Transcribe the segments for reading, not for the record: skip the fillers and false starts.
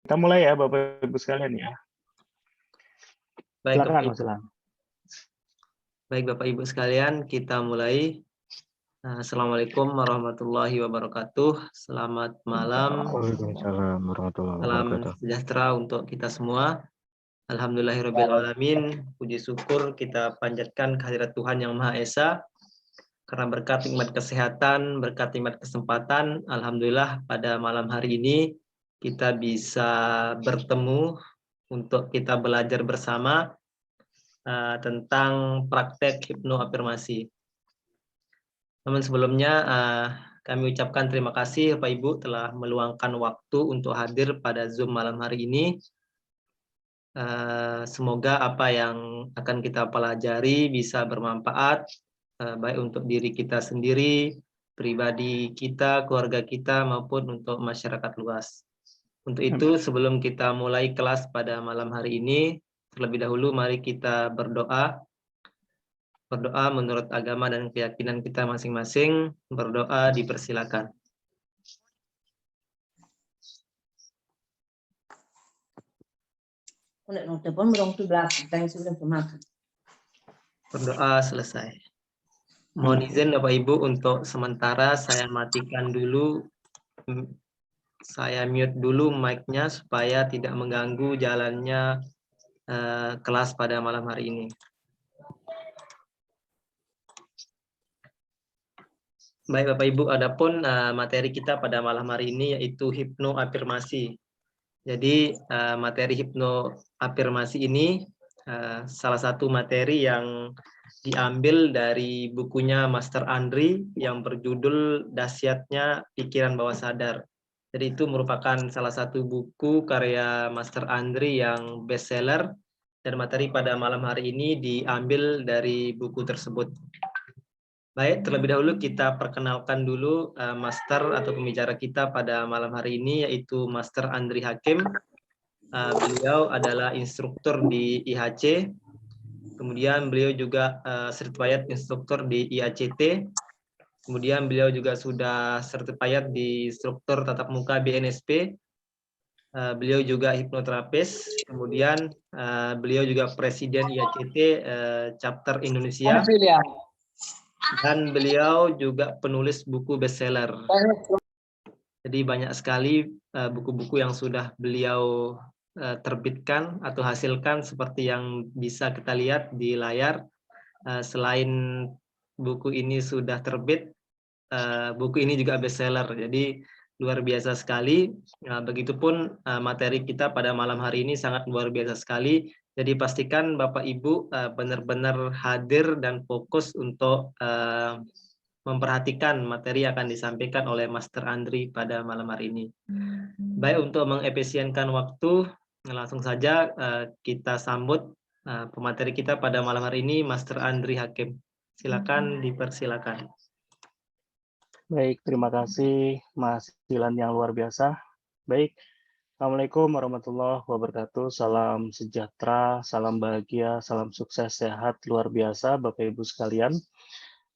Kita mulai ya Bapak Ibu sekalian ya. Baik, Silakan Mas Ilham. Baik Bapak Ibu sekalian, kita mulai. Assalamualaikum warahmatullahi wabarakatuh. Selamat malam. Waalaikumsalam warahmatullahi Salam wabarakatuh. sejahtera untuk kita semua. Alhamdulillahirabbil alamin. Puji syukur kita panjatkan kehadirat Tuhan Yang Maha Esa. Karena berkat nikmat kesehatan, berkat nikmat kesempatan, alhamdulillah pada malam hari ini kita bisa bertemu untuk kita belajar bersama tentang praktek hipnoafirmasi. Namun sebelumnya kami ucapkan terima kasih Bapak Ibu telah meluangkan waktu untuk hadir pada Zoom malam hari ini. Semoga apa yang akan kita pelajari bisa bermanfaat baik untuk diri kita sendiri, pribadi kita, keluarga kita, maupun untuk masyarakat luas. Untuk itu sebelum kita mulai kelas pada malam hari ini, terlebih dahulu mari kita berdoa. Berdoa menurut agama dan keyakinan kita masing-masing. Berdoa dipersilakan. Berdoa selesai. Mohon izin Bapak Ibu untuk sementara saya matikan dulu, saya mute dulu mic-nya supaya tidak mengganggu jalannya kelas pada malam hari ini. Baik Bapak Ibu, adapun materi kita pada malam hari ini yaitu hipnoafirmasi. Jadi materi hipnoafirmasi ini salah satu materi yang diambil dari bukunya Master Andri yang berjudul Dahsyatnya Pikiran Bawah Sadar. Jadi itu merupakan salah satu buku karya Master Andri yang bestseller dan materi pada malam hari ini diambil dari buku tersebut. Baik, terlebih dahulu kita perkenalkan dulu master atau pembicara kita pada malam hari ini yaitu Master Andri Hakim. Beliau adalah instruktur di IHC, kemudian beliau juga certified instruktur di IACT, kemudian beliau juga sudah certified di instruktur tatap muka BNSP, beliau juga hipnoterapis, kemudian beliau juga presiden IACT chapter Indonesia. Dan beliau juga penulis buku bestseller. Jadi banyak sekali buku-buku yang sudah beliau terbitkan atau hasilkan seperti yang bisa kita lihat di layar. Selain buku ini sudah terbit, buku ini juga bestseller. Jadi luar biasa sekali. Begitupun materi kita pada malam hari ini sangat luar biasa sekali. Jadi pastikan Bapak Ibu benar-benar hadir dan fokus untuk memperhatikan materi yang akan disampaikan oleh Master Andri pada malam hari ini. Baik, untuk mengefisienkan waktu, langsung saja kita sambut pemateri kita pada malam hari ini, Master Andri Hakim. Silakan, dipersilakan. Baik, terima kasih Mas Dilan yang luar biasa. Baik, Assalamualaikum warahmatullahi wabarakatuh. Salam sejahtera, salam bahagia, salam sukses, sehat, luar biasa Bapak Ibu sekalian.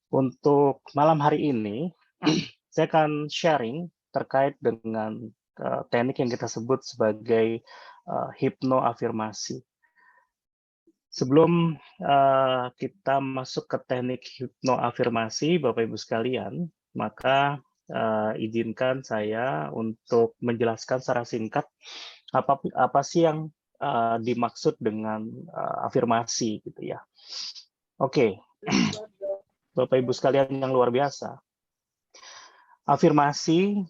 Untuk malam hari ini, saya akan sharing terkait dengan teknik yang kita sebut sebagai hipnoafirmasi. Sebelum kita masuk ke teknik hipnoafirmasi, Bapak Ibu sekalian, maka izinkan saya untuk menjelaskan secara singkat apa sih yang dimaksud dengan afirmasi gitu ya. Oke. Bapak Ibu sekalian yang luar biasa. Afirmasi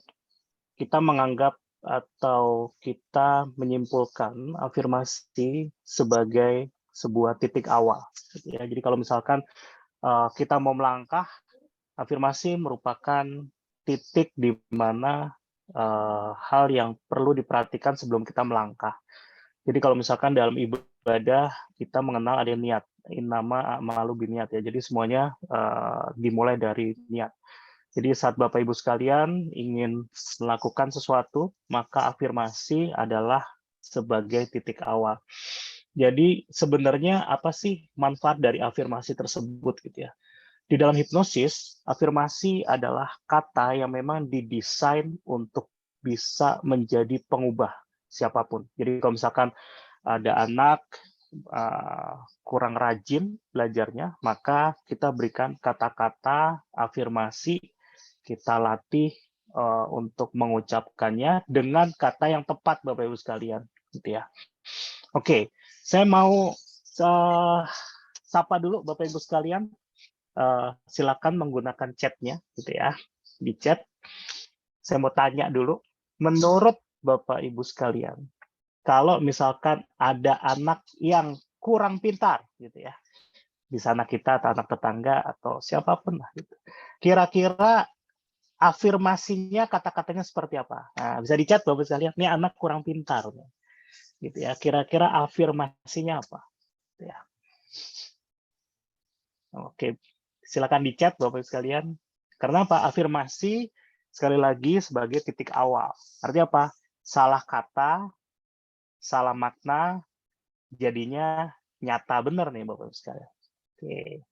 kita menganggap atau kita menyimpulkan afirmasi sebagai sebuah titik awal. Ya, jadi kalau misalkan kita mau melangkah, afirmasi merupakan titik di mana hal yang perlu diperhatikan sebelum kita melangkah. Jadi kalau misalkan dalam ibadah kita mengenal ada niat, innama a'malu biniat ya. Jadi semuanya dimulai dari niat. Jadi saat Bapak Ibu sekalian ingin melakukan sesuatu, maka afirmasi adalah sebagai titik awal. Jadi sebenarnya apa sih manfaat dari afirmasi tersebut gitu ya? Di dalam hipnosis, afirmasi adalah kata yang memang didesain untuk bisa menjadi pengubah siapapun. Jadi kalau misalkan ada anak kurang rajin belajarnya, maka kita berikan kata-kata afirmasi, kita latih untuk mengucapkannya dengan kata yang tepat, Bapak Ibu sekalian, gitu ya. Oke, saya mau sapa dulu Bapak Ibu sekalian. Silakan menggunakan chatnya, gitu ya, di chat. Saya mau tanya dulu, menurut Bapak Ibu sekalian, kalau misalkan ada anak yang kurang pintar, gitu ya, di sana kita atau anak tetangga atau siapapun lah, gitu. Kira-kira afirmasinya kata-katanya seperti apa? Nah, bisa dicat Bapak sekalian, ini anak kurang pintar, gitu ya. Kira-kira afirmasinya apa? Gitu ya. Oke, silakan dicat Bapak sekalian. Karena apa? Afirmasi sekali lagi sebagai titik awal. Artinya apa? Salah kata, salah makna, jadinya nyata benar nih Bapak sekalian. Oke.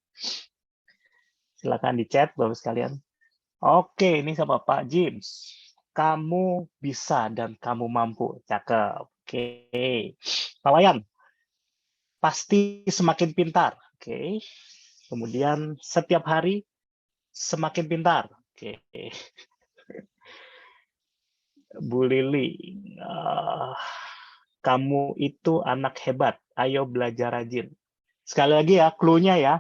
Silakan dicat Bapak sekalian. Oke, ini sama Pak James. Kamu bisa dan kamu mampu. Cakep. Oke. Pak Wayan, pasti semakin pintar. Oke. Kemudian setiap hari semakin pintar. Oke. Bu Lili, kamu itu anak hebat. Ayo belajar rajin. Sekali lagi ya, clue-nya ya.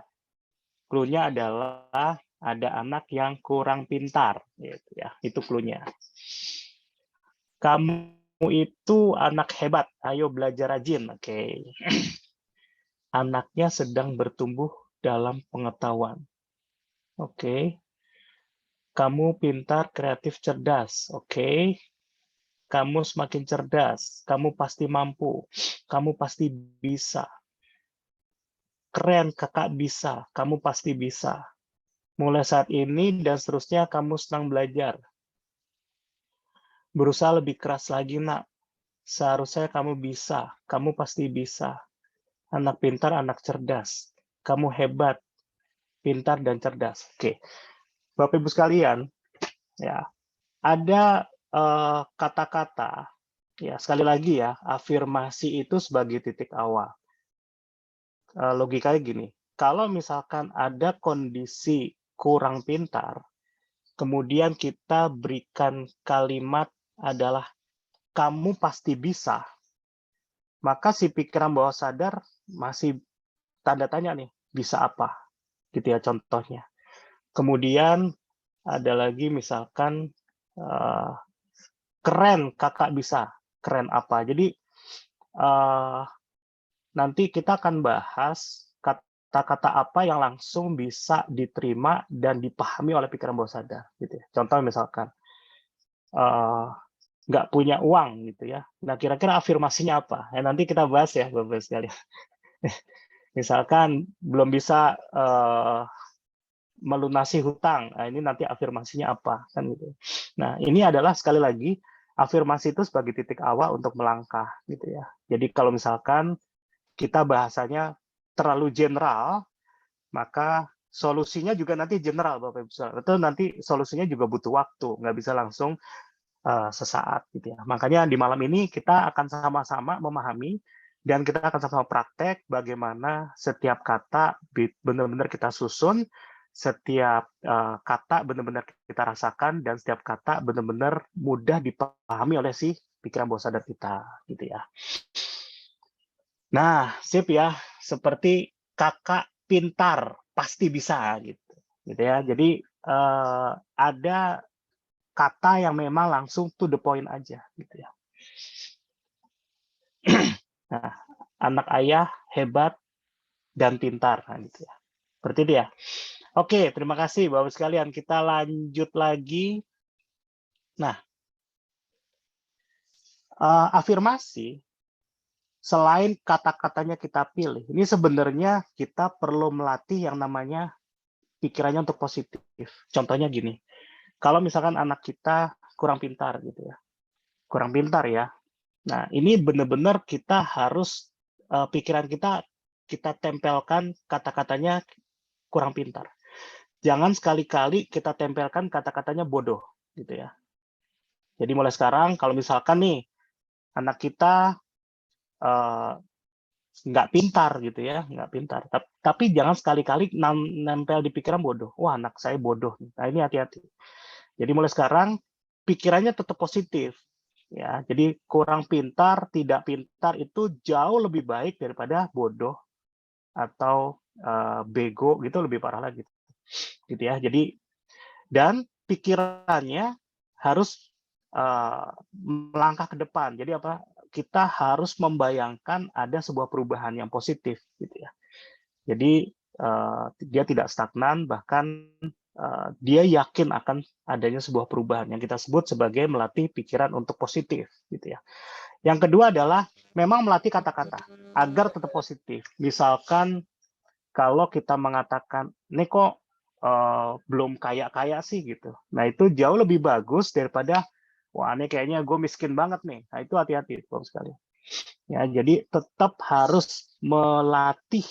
Clue-nya adalah ada anak yang kurang pintar. Gitu ya. Itu clue-nya. Kamu itu anak hebat. Ayo belajar rajin. Oke. Anaknya sedang bertumbuh dalam pengetahuan. Oke. Kamu pintar, kreatif, cerdas. Oke. Kamu semakin cerdas. Kamu pasti mampu. Kamu pasti bisa. Keren, kakak bisa. Kamu pasti bisa. Mulai saat ini dan seterusnya kamu senang belajar. Berusaha lebih keras lagi, nak. Seharusnya kamu bisa. Kamu pasti bisa. Anak pintar, anak cerdas. Kamu hebat, pintar, dan cerdas. Oke. Bapak Ibu sekalian, ya, ada kata-kata, ya sekali lagi ya, afirmasi itu sebagai titik awal. Logikanya gini, kalau misalkan ada kondisi kurang pintar, kemudian kita berikan kalimat adalah kamu pasti bisa, maka si pikiran bawah sadar masih tanda tanya nih, bisa apa? Gitu ya contohnya. Kemudian ada lagi misalkan keren kakak bisa, keren apa? Jadi nanti kita akan bahas kata-kata apa yang langsung bisa diterima dan dipahami oleh pikiran bawah sadar. Gitu ya. Contoh misalkan nggak punya uang gitu ya. Nah kira-kira afirmasinya apa? Ya, nanti kita bahas ya Bapak sekalian. Misalkan belum bisa melunasi hutang. Nah, ini nanti afirmasinya apa kan gitu. Nah, ini adalah sekali lagi afirmasi itu sebagai titik awal untuk melangkah gitu ya. Jadi kalau misalkan kita bahasanya terlalu general, maka solusinya juga nanti general Bapak Ibu. Itu nanti solusinya juga butuh waktu, nggak bisa langsung sesaat gitu ya. Makanya di malam ini kita akan sama-sama memahami dan kita akan sama-sama praktek bagaimana setiap kata benar-benar kita susun, setiap kata benar-benar kita rasakan, dan setiap kata benar-benar mudah dipahami oleh si pikiran bawah sadar kita, gitu ya. Nah, sip ya, seperti kakak pintar, pasti bisa, gitu ya. Jadi ada kata yang memang langsung to the point aja, gitu ya. Nah, anak ayah hebat dan pintar, nah, gitu ya. Seperti itu ya. Oke, terima kasih Bapak sekalian. Kita lanjut lagi. Nah, afirmasi selain kata-katanya kita pilih, ini sebenarnya kita perlu melatih yang namanya pikirannya untuk positif. Contohnya gini, kalau misalkan anak kita kurang pintar gitu ya, kurang pintar ya. Nah, ini benar-benar kita harus pikiran kita tempelkan kata-katanya kurang pintar. Jangan sekali-kali kita tempelkan kata-katanya bodoh gitu ya. Jadi mulai sekarang kalau misalkan nih anak kita nggak pintar gitu ya, nggak pintar. Tapi jangan sekali-kali nempel di pikiran bodoh. Wah, anak saya bodoh. Nah, ini hati-hati. Jadi mulai sekarang pikirannya tetap positif. Ya, jadi kurang pintar, tidak pintar itu jauh lebih baik daripada bodoh atau bego gitu, lebih parah lagi. Gitu ya. Jadi dan pikirannya harus melangkah ke depan. Jadi apa? Kita harus membayangkan ada sebuah perubahan yang positif, gitu ya. Jadi dia tidak stagnan, bahkan dia yakin akan adanya sebuah perubahan yang kita sebut sebagai melatih pikiran untuk positif, gitu ya. Yang kedua adalah memang melatih kata-kata agar tetap positif. Misalkan kalau kita mengatakan, "Nih kok belum kaya-kaya sih," gitu. Nah, itu jauh lebih bagus daripada, "Wah, ini kayaknya gue miskin banget nih." Nah, itu hati-hati, Bapak sekalian. Ya, jadi tetap harus melatih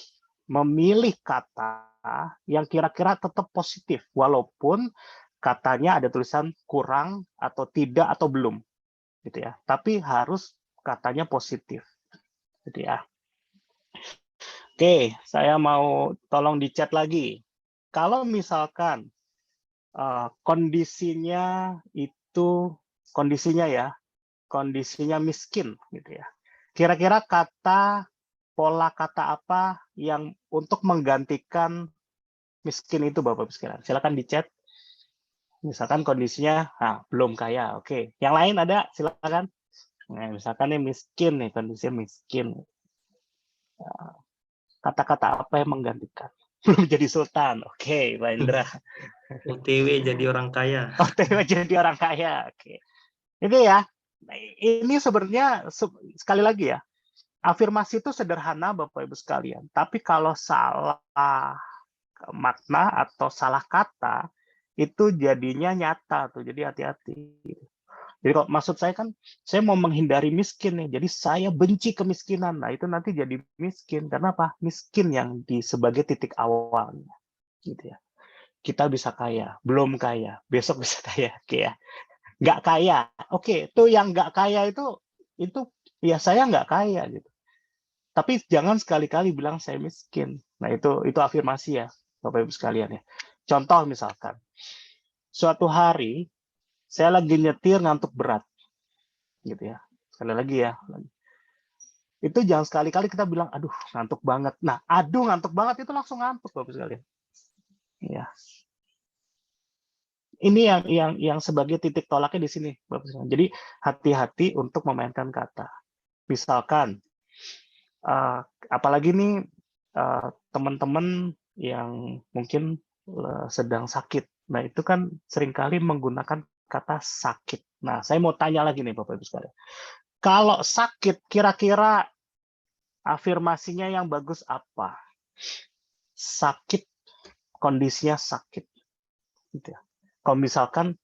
memilih kata yang kira-kira tetap positif, walaupun katanya ada tulisan kurang atau tidak atau belum, gitu ya. Tapi harus katanya positif, gitu ya. Oke, saya mau tolong di chat lagi. Kalau misalkan kondisinya itu kondisinya miskin, gitu ya. Kira-kira pola kata apa yang untuk menggantikan miskin itu, Bapak sekalian? Silakan di chat. Misalkan kondisinya belum kaya, oke. Yang lain ada, silakan. Nah, misalkan nih miskin nih, kondisinya miskin. Kata-kata apa yang menggantikan? Belum jadi sultan, oke, Pak Indra. OTW jadi orang kaya. OTW jadi orang kaya, oke. Ini ya, ini sebenarnya sekali lagi ya, afirmasi itu sederhana Bapak Ibu sekalian, tapi kalau salah makna atau salah kata itu jadinya nyata tuh, jadi hati-hati. Jadi kalau maksud saya kan, saya mau menghindari miskin nih, jadi saya benci kemiskinan. Nah, itu nanti jadi miskin. Karena apa? Miskin yang sebagai titik awalnya, gitu ya. Kita bisa kaya, belum kaya, besok bisa kaya, oke ya. Nggak kaya, oke. Tuh yang nggak kaya itu ya saya nggak kaya gitu. Tapi jangan sekali-kali bilang saya miskin. Nah, itu afirmasi ya, Bapak Ibu sekalian ya. Contoh misalkan, suatu hari saya lagi nyetir ngantuk berat, gitu ya. Sekali lagi ya, itu jangan sekali-kali kita bilang, aduh ngantuk banget. Nah, aduh ngantuk banget itu langsung ngantuk, Bapak sekalian. Ya. Ini yang sebagai titik tolaknya di sini, Bapak sekalian. Jadi hati-hati untuk memainkan kata. Misalkan, apalagi nih teman-teman yang mungkin sedang sakit. Nah, itu kan seringkali menggunakan kata sakit. Nah, saya mau tanya lagi nih Bapak Ibu sekalian. Kalau sakit, kira-kira afirmasinya yang bagus apa? Sakit, kondisinya sakit. Gitu ya. Kalau misalkan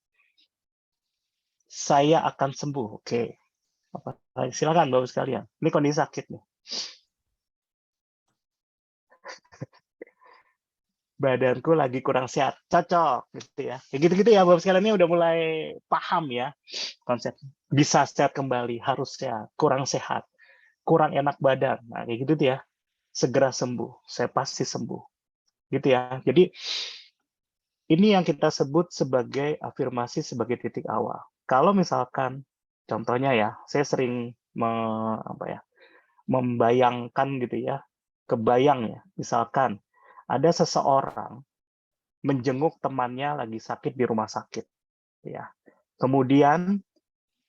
saya akan sembuh, oke. Silakan Bapak sekalian. Ini kondisi sakit nih. Badanku lagi kurang sehat, cocok gitu ya. Kayak gitu-gitu ya Bapak sekalian, ini udah mulai paham ya konsep. Bisa sehat kembali, harus sehat, kurang sehat, kurang enak badan. Nah, kayak gitu ya. Segera sembuh, saya pasti sembuh. Gitu ya. Jadi ini yang kita sebut sebagai afirmasi sebagai titik awal. Kalau misalkan contohnya ya, saya sering membayangkan gitu ya, kebayang ya, misalkan ada seseorang menjenguk temannya lagi sakit di rumah sakit, ya. Kemudian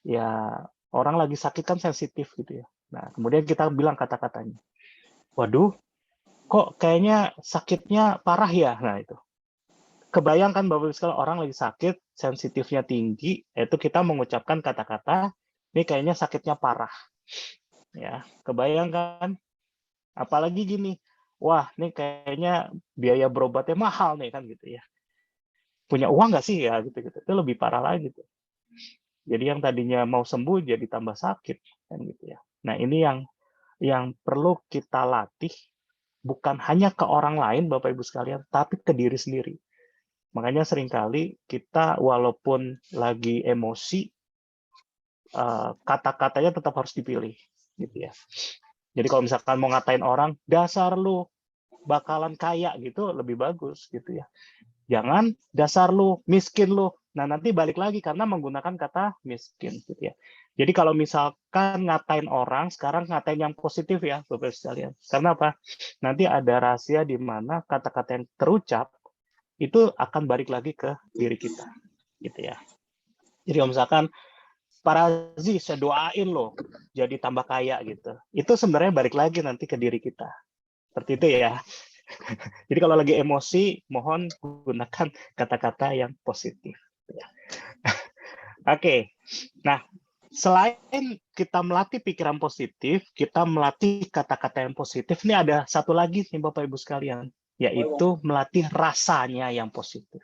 ya orang lagi sakit kan sensitif gitu ya. Nah, kemudian kita bilang kata-katanya, waduh, kok kayaknya sakitnya parah ya. Nah, itu. Kebayangkan Bapak sekalian orang lagi sakit, sensitifnya tinggi, itu kita mengucapkan kata-kata, ini kayaknya sakitnya parah. Ya, kebayangkan. Apalagi gini, wah, ini kayaknya biaya berobatnya mahal nih kan gitu ya. Punya uang nggak sih ya gitu-gitu. Itu lebih parah lagi tuh. Jadi yang tadinya mau sembuh jadi tambah sakit kan gitu ya. Nah, ini yang perlu kita latih bukan hanya ke orang lain Bapak Ibu sekalian, tapi ke diri sendiri. Makanya seringkali kita walaupun lagi emosi, kata-katanya tetap harus dipilih, gitu ya. Jadi kalau misalkan mau ngatain orang, dasar lu bakalan kaya gitu, lebih bagus gitu ya. Jangan dasar lu miskin lu. Nah, nanti balik lagi karena menggunakan kata miskin gitu ya. Jadi kalau misalkan ngatain orang, sekarang ngatain yang positif ya, Bapak sekalian. Karena apa? Nanti ada rahasia di mana kata-kata yang terucap itu akan balik lagi ke diri kita gitu ya. Jadi kalau misalkan para Aziz, saya doain loh jadi tambah kaya gitu. Itu sebenarnya balik lagi nanti ke diri kita. Seperti itu ya. Jadi kalau lagi emosi, mohon gunakan kata-kata yang positif. Oke, nah selain kita melatih pikiran positif, kita melatih kata-kata yang positif. Ini ada satu lagi nih Bapak Ibu sekalian, yaitu melatih rasanya yang positif.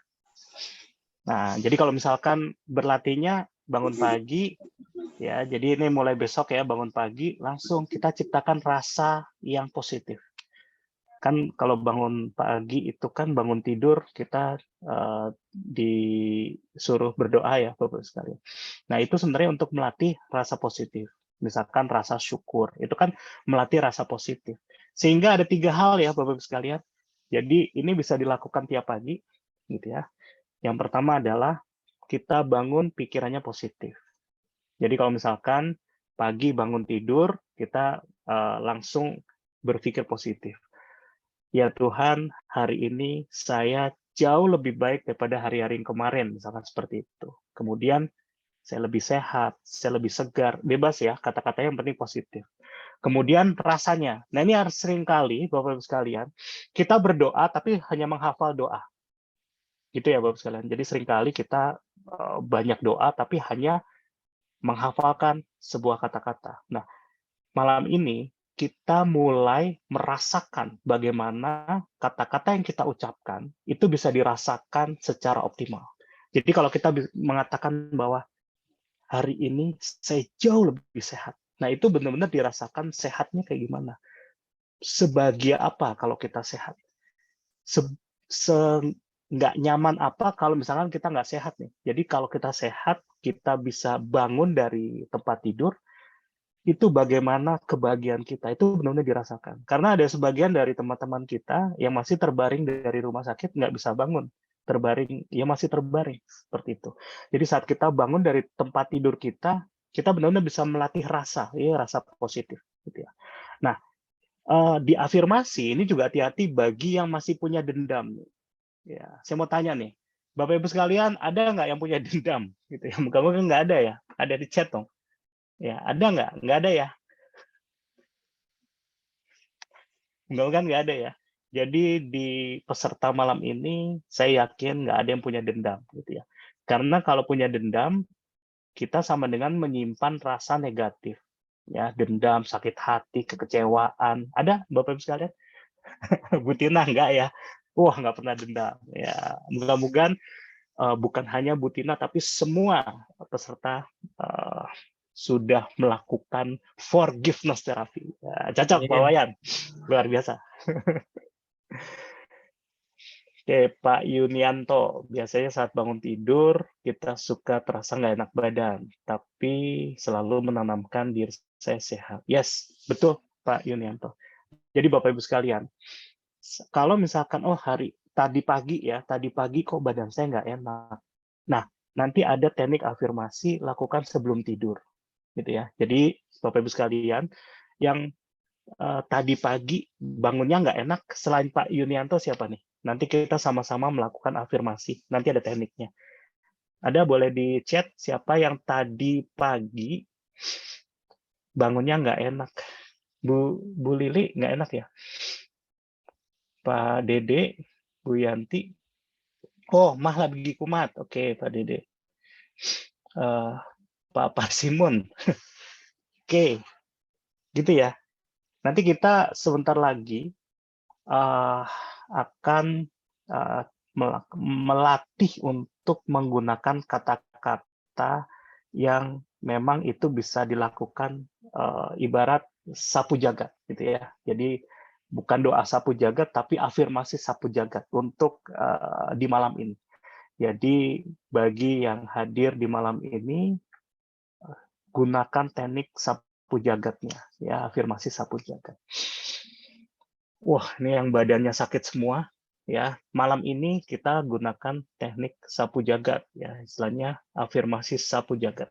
Nah, jadi kalau misalkan berlatihnya bangun pagi, ya, jadi ini mulai besok ya bangun pagi, langsung kita ciptakan rasa yang positif. Kan kalau bangun pagi itu kan bangun tidur kita disuruh berdoa ya Bapak sekalian. Nah itu sebenarnya untuk melatih rasa positif. Misalkan rasa syukur, itu kan melatih rasa positif. Sehingga ada 3 hal ya Bapak sekalian. Jadi ini bisa dilakukan tiap pagi, gitu ya. Yang pertama adalah kita bangun pikirannya positif. Jadi kalau misalkan pagi bangun tidur, kita langsung berpikir positif. Ya Tuhan, hari ini saya jauh lebih baik daripada hari-hari yang kemarin, misalkan seperti itu. Kemudian saya lebih sehat, saya lebih segar, bebas ya, kata-kata yang penting positif. Kemudian rasanya, nah ini harus sering kali, Bapak-Ibu sekalian, kita berdoa tapi hanya menghafal doa. Gitu ya Bapak sekalian. Jadi seringkali kita banyak doa tapi hanya menghafalkan sebuah kata-kata. Nah, malam ini kita mulai merasakan bagaimana kata-kata yang kita ucapkan itu bisa dirasakan secara optimal. Jadi kalau kita mengatakan bahwa hari ini saya jauh lebih sehat, nah itu benar-benar dirasakan sehatnya kayak gimana. Sebahagia apa kalau kita sehat? Nggak nyaman apa kalau misalkan kita nggak sehat nih. Jadi kalau kita sehat, kita bisa bangun dari tempat tidur, itu bagaimana kebahagiaan kita itu benar-benar dirasakan. Karena ada sebagian dari teman-teman kita yang masih terbaring dari rumah sakit nggak bisa bangun, terbaring, ya masih terbaring seperti itu. Jadi saat kita bangun dari tempat tidur kita benar-benar bisa melatih rasa, ya rasa positif, gitu ya. Nah, di afirmasi ini juga hati-hati bagi yang masih punya dendam. Ya, saya mau tanya nih, Bapak Ibu sekalian, ada nggak yang punya dendam? Gitu ya, moga-moga nggak ada ya. Ada di chat dong. Ya, ada nggak? Nggak ada ya. Enggak nggak ada ya. Jadi di peserta malam ini saya yakin nggak ada yang punya dendam gitu ya. Karena kalau punya dendam kita sama dengan menyimpan rasa negatif ya, dendam, sakit hati, kekecewaan. Ada Bapak Ibu sekalian? Bu Tina enggak ya? Wah, nggak pernah dendam. Ya, mudah-mudahan bukan hanya Bu Tina tapi semua peserta sudah melakukan forgiveness terapi. Ya, cocok Pak Wayan. Luar biasa. Oke, Pak Yunianto, biasanya saat bangun tidur, kita suka terasa nggak enak badan, tapi selalu menanamkan diri saya sehat. Yes, betul Pak Yunianto. Jadi Bapak Ibu sekalian, kalau misalkan, oh tadi pagi kok badan saya nggak enak. Nah, nanti ada teknik afirmasi, lakukan sebelum tidur. Gitu ya. Jadi Bapak Ibu sekalian, yang tadi pagi bangunnya nggak enak, selain Pak Yunianto siapa nih? Nanti kita sama-sama melakukan afirmasi. Nanti ada tekniknya. Ada boleh di chat siapa yang tadi pagi bangunnya nggak enak. Bu Lili nggak enak ya? Pak Dede, Bu Yanti. Oh, mah lagi kumat. Oke, Pak Dede. Pak Parsimun. Oke, gitu ya. Nanti kita sebentar lagi akan melatih untuk menggunakan kata-kata yang memang itu bisa dilakukan ibarat sapu jagat gitu ya. Jadi bukan doa sapu jagat tapi afirmasi sapu jagat untuk di malam ini. Jadi bagi yang hadir di malam ini gunakan teknik sapu jagatnya, ya afirmasi sapu jagat. Wah, ini yang badannya sakit semua, ya. Malam ini kita gunakan teknik sapu jagat, ya, istilahnya afirmasi sapu jagat.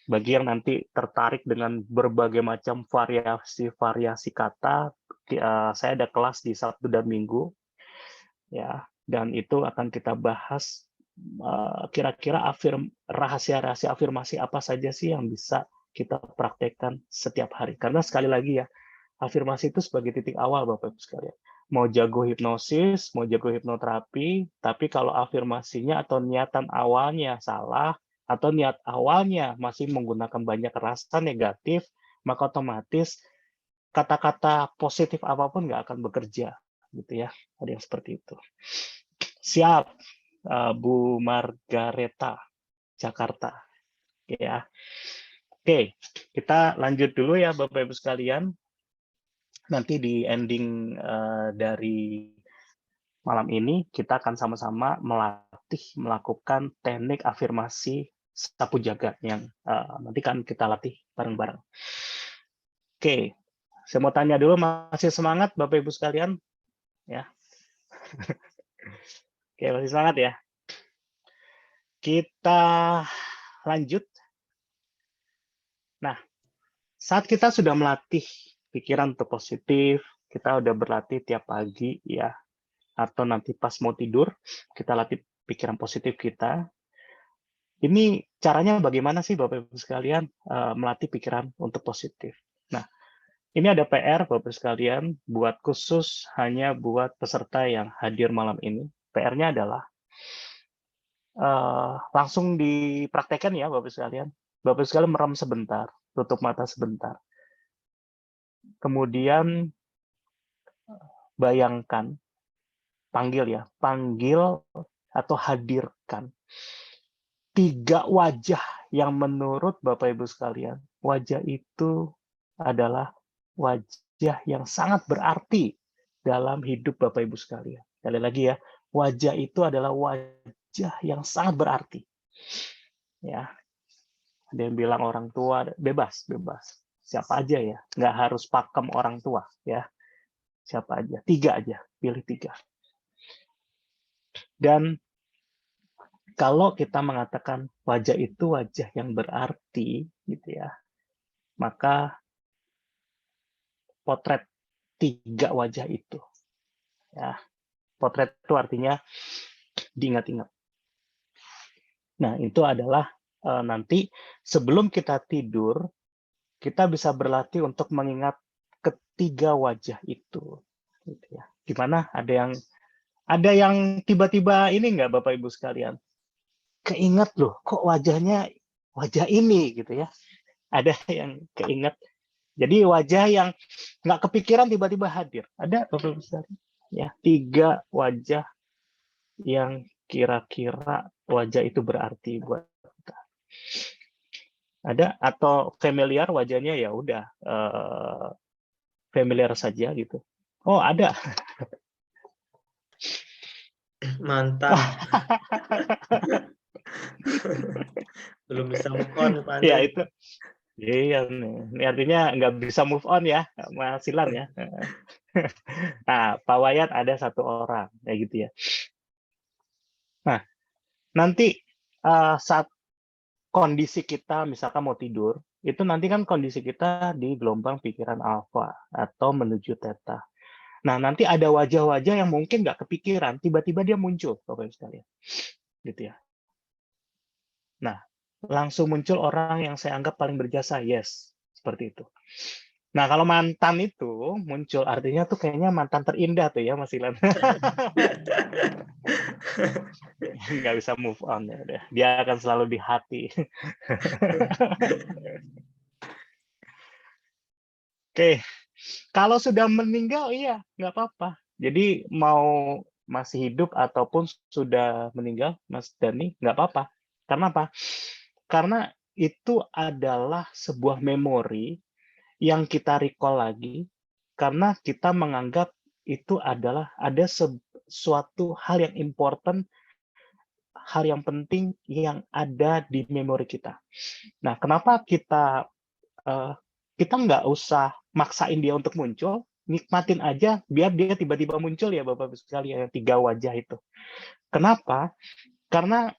Bagi yang nanti tertarik dengan berbagai macam variasi kata, saya ada kelas di Sabtu dan Minggu, ya, dan itu akan kita bahas kira-kira rahasia-rahasia afirmasi apa saja sih yang bisa kita praktekkan setiap hari. Karena sekali lagi ya, afirmasi itu sebagai titik awal Bapak Ibu sekalian. Mau jago hipnosis, mau jago hipnoterapi, tapi kalau afirmasinya atau niatan awalnya salah, atau niat awalnya masih menggunakan banyak rasa negatif, maka otomatis kata-kata positif apapun nggak akan bekerja, gitu ya. Ada yang seperti itu. Siap, Bu Margareta, Jakarta. Ya. Oke, kita lanjut dulu ya Bapak Ibu sekalian. Nanti di ending dari malam ini kita akan sama-sama melakukan teknik afirmasi sapu jagat yang nanti kan kita latih bareng-bareng. Oke, saya mau tanya dulu, masih semangat Bapak Ibu sekalian? Ya. Oke, masih semangat ya? Kita lanjut. Nah, saat kita sudah melatih pikiran untuk positif, kita udah berlatih tiap pagi ya, atau nanti pas mau tidur, kita latih pikiran positif kita. Ini caranya bagaimana sih Bapak Ibu sekalian melatih pikiran untuk positif? Nah, ini ada PR Bapak Ibu sekalian buat khusus hanya buat peserta yang hadir malam ini. PR-nya adalah langsung dipraktekkan ya Bapak Ibu sekalian. Bapak Ibu sekalian merem sebentar, tutup mata sebentar. Kemudian bayangkan, panggil atau hadirkan 3 wajah yang menurut Bapak Ibu sekalian, wajah itu adalah wajah yang sangat berarti dalam hidup Bapak Ibu sekalian. Sekali lagi ya, wajah itu adalah wajah yang sangat berarti. Ya, ada yang bilang orang tua, bebas. Siapa aja ya, nggak harus pakem orang tua ya. Siapa aja, 3 aja, pilih 3. Dan kalau kita mengatakan wajah itu wajah yang berarti, gitu ya, maka potret 3 wajah itu, ya, potret itu artinya diingat-ingat. Nah, itu adalah nanti sebelum kita tidur, kita bisa berlatih untuk mengingat ketiga wajah itu, gitu ya. Gimana? Ada yang tiba-tiba ini nggak Bapak Ibu sekalian? Keinget loh, kok wajahnya wajah ini gitu ya. Ada yang keinget. Jadi wajah yang nggak kepikiran tiba-tiba hadir. Ada Bapak Ibu sekalian? Ya, 3 wajah yang kira-kira wajah itu berarti buat kita. Ada atau familiar wajahnya ya udah familiar saja gitu. Oh, ada. Mantan. Belum bisa move on Pak Andre. Ya itu. Iya nih. Ini artinya nggak bisa move on ya, Mas Silan ya. Nah, Pak Wayat ada 1 orang kayak gitu ya. Nah, nanti saat kondisi kita misalkan mau tidur, itu nanti kan kondisi kita di gelombang pikiran alfa atau menuju theta. Nah, nanti ada wajah-wajah yang mungkin nggak kepikiran, tiba-tiba dia muncul, Bapak Ibu sekalian. Gitu ya. Nah, langsung muncul orang yang saya anggap paling berjasa, yes, seperti itu. Nah, kalau mantan itu muncul, artinya tuh kayaknya mantan terindah tuh ya, Mas Ilan. Nggak bisa move on ya udah. Dia akan selalu di hati. Oke, kalau sudah meninggal, iya, nggak apa-apa. Jadi mau masih hidup ataupun sudah meninggal, Mas Dani, nggak apa-apa. Karena apa? Karena itu adalah sebuah memori yang kita recall lagi, karena kita menganggap itu adalah ada suatu hal yang important, hal yang penting yang ada di memori kita. Nah, kenapa kita nggak usah maksain dia untuk muncul, nikmatin aja biar dia tiba-tiba muncul ya Bapak-Ibu sekalian, yang 3 wajah itu. Kenapa? Karena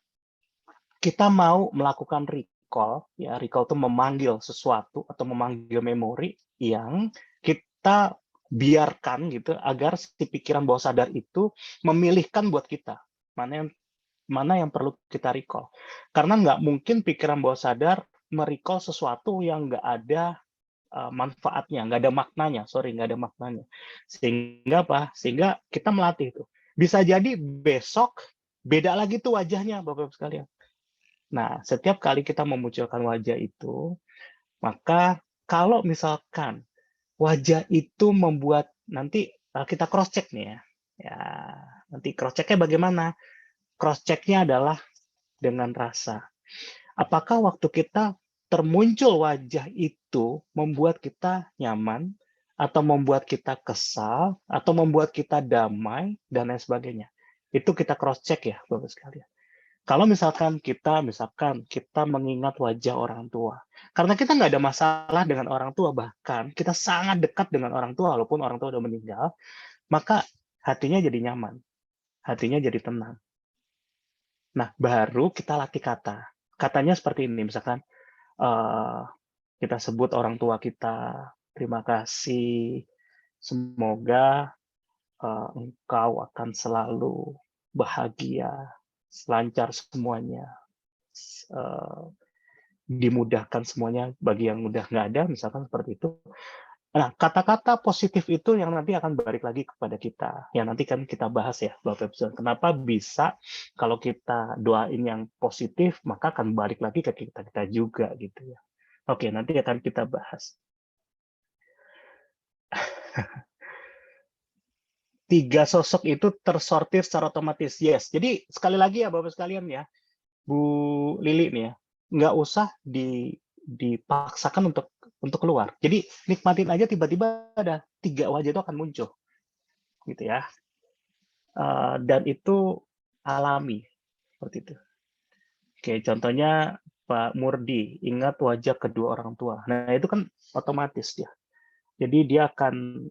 kita mau melakukan recall, ya recall itu memanggil sesuatu atau memanggil memori yang kita biarkan gitu agar si pikiran bawah sadar itu memilihkan buat kita mana yang perlu kita recall. Karena nggak mungkin pikiran bawah sadar merecall sesuatu yang nggak ada manfaatnya, nggak ada maknanya, nggak ada maknanya. Sehingga apa? Sehingga kita melatih itu. Bisa jadi besok beda lagi tuh wajahnya, Bapak-Ibu sekalian. Nah, setiap kali kita memunculkan wajah itu, maka kalau misalkan wajah itu membuat nanti kita cross check nih ya. Ya, nanti cross check-nya bagaimana? Cross check-nya adalah dengan rasa. Apakah waktu kita termuncul wajah itu membuat kita nyaman, atau membuat kita kesal, atau membuat kita damai, dan lain sebagainya. Itu kita cross check ya, Bapak sekalian. Kalau misalkan kita mengingat wajah orang tua, karena kita nggak ada masalah dengan orang tua, bahkan kita sangat dekat dengan orang tua, walaupun orang tua udah meninggal, maka hatinya jadi nyaman, hatinya jadi tenang. Nah, baru kita latih kata. Katanya seperti ini, misalkan kita sebut orang tua kita, terima kasih, semoga engkau akan selalu bahagia, lancar semuanya, dimudahkan semuanya bagi yang udah nggak ada, misalkan seperti itu. Nah, kata-kata positif itu yang nanti akan balik lagi kepada kita. Yang nanti kan kita bahas ya, Bapak Ibu. Kenapa bisa kalau kita doain yang positif, maka akan balik lagi ke kita juga gitu ya. Oke, nanti akan kita bahas. 3 sosok itu tersortir secara otomatis. Yes. Jadi sekali lagi ya Bapak sekalian ya, Bu Lili nih ya, nggak usah dipaksakan untuk keluar. Jadi nikmatin aja, tiba-tiba ada 3 wajah itu akan muncul, gitu ya. Dan itu alami seperti itu. Oke, contohnya Pak Murdi, ingat wajah kedua orang tua. Nah itu kan otomatis dia. Jadi dia akan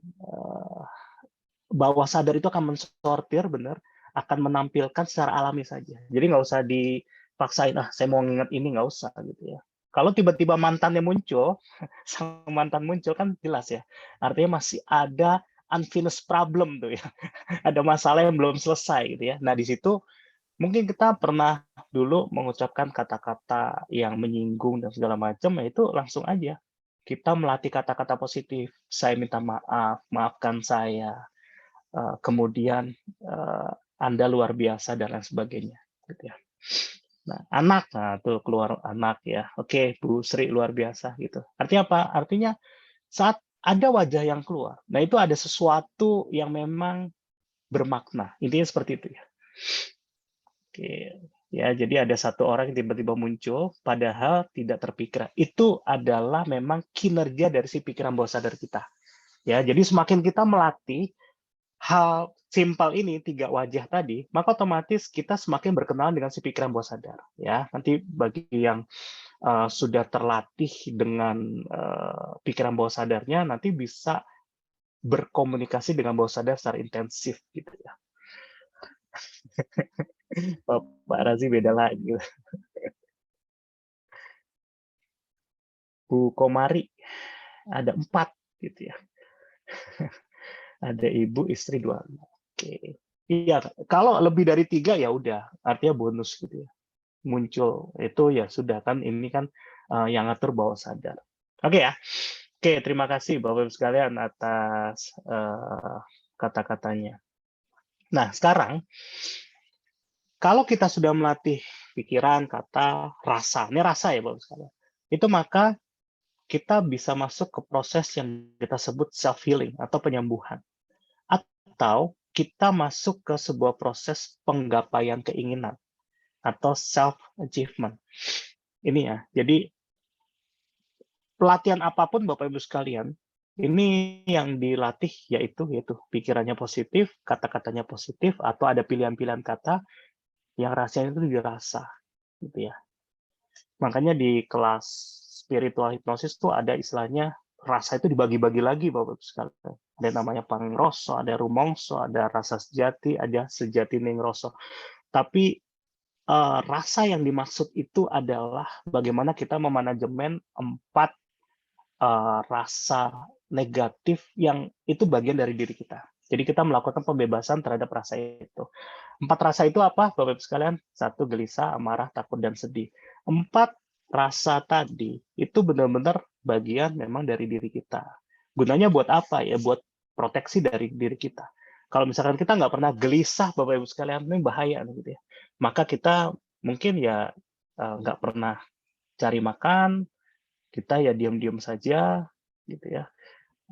bawah sadar itu akan mensortir, benar, akan menampilkan secara alami saja. Jadi nggak usah dipaksain, saya mau nginget ini, nggak usah gitu ya. Kalau tiba-tiba mantannya muncul, sang mantan muncul kan jelas ya. Artinya masih ada unfinished problem tuh ya. Ada masalah yang belum selesai gitu ya. Nah di situ mungkin kita pernah dulu mengucapkan kata-kata yang menyinggung dan segala macam, ya itu langsung aja kita melatih kata-kata positif. Saya minta maaf, maafkan saya. Kemudian Anda luar biasa dan lain sebagainya gitu ya. Nah, anak, nah tuh keluar anak ya. Oke, Bu Sri luar biasa gitu. Artinya apa? Artinya saat ada wajah yang keluar, nah itu ada sesuatu yang memang bermakna. Intinya seperti itu ya. Oke. Ya, jadi ada satu orang yang tiba-tiba muncul, padahal tidak terpikir. Itu adalah memang kinerja dari si pikiran bawah sadar kita. Ya, jadi semakin kita melatih hal simpel ini, 3 wajah tadi, maka otomatis kita semakin berkenalan dengan si pikiran bawah sadar. Ya, nanti bagi yang sudah terlatih dengan pikiran bawah sadarnya, nanti bisa berkomunikasi dengan bawah sadar secara intensif gitu ya. Pak Razi beda lagi. Bu Komari ada 4 gitu ya. Ada ibu, istri, 2 anak. Oke. Iya, kalau lebih dari 3 ya udah, artinya bonus gitu ya. Muncul itu ya sudah kan, ini kan yang ngatur bawah sadar. Oke ya. Oke, terima kasih Bapak Ibu sekalian atas kata-katanya. Nah, sekarang kalau kita sudah melatih pikiran, kata, rasa, ini rasa ya Bapak Ibu sekalian. Itu maka kita bisa masuk ke proses yang kita sebut self healing atau penyembuhan. Atau kita masuk ke sebuah proses penggapaian keinginan atau self achievement. Ini ya. Jadi pelatihan apapun Bapak Ibu sekalian, ini yang dilatih yaitu pikirannya positif, kata-katanya positif, atau ada pilihan-pilihan kata yang rahasianya itu dirasa, gitu ya. Makanya di kelas spiritual hipnosis tuh ada istilahnya rasa itu dibagi-bagi lagi, Bapak-Ibu sekalian. Ada yang namanya pangroso, ada rumongso, ada rasa sejati, ada sejati ningroso. Tapi rasa yang dimaksud itu adalah bagaimana kita memanajemen 4 rasa negatif yang itu bagian dari diri kita. Jadi kita melakukan pembebasan terhadap rasa itu. 4 rasa itu apa, Bapak-Ibu sekalian? 1, gelisah, amarah, takut, dan sedih. 4 rasa tadi itu benar-benar bagian memang dari diri kita. Gunanya buat apa ya? Buat proteksi dari diri kita. Kalau misalkan kita nggak pernah gelisah, Bapak-Ibu sekalian, ini bahaya gitu ya. Maka kita mungkin ya nggak pernah cari makan, kita ya diam-diam saja gitu ya.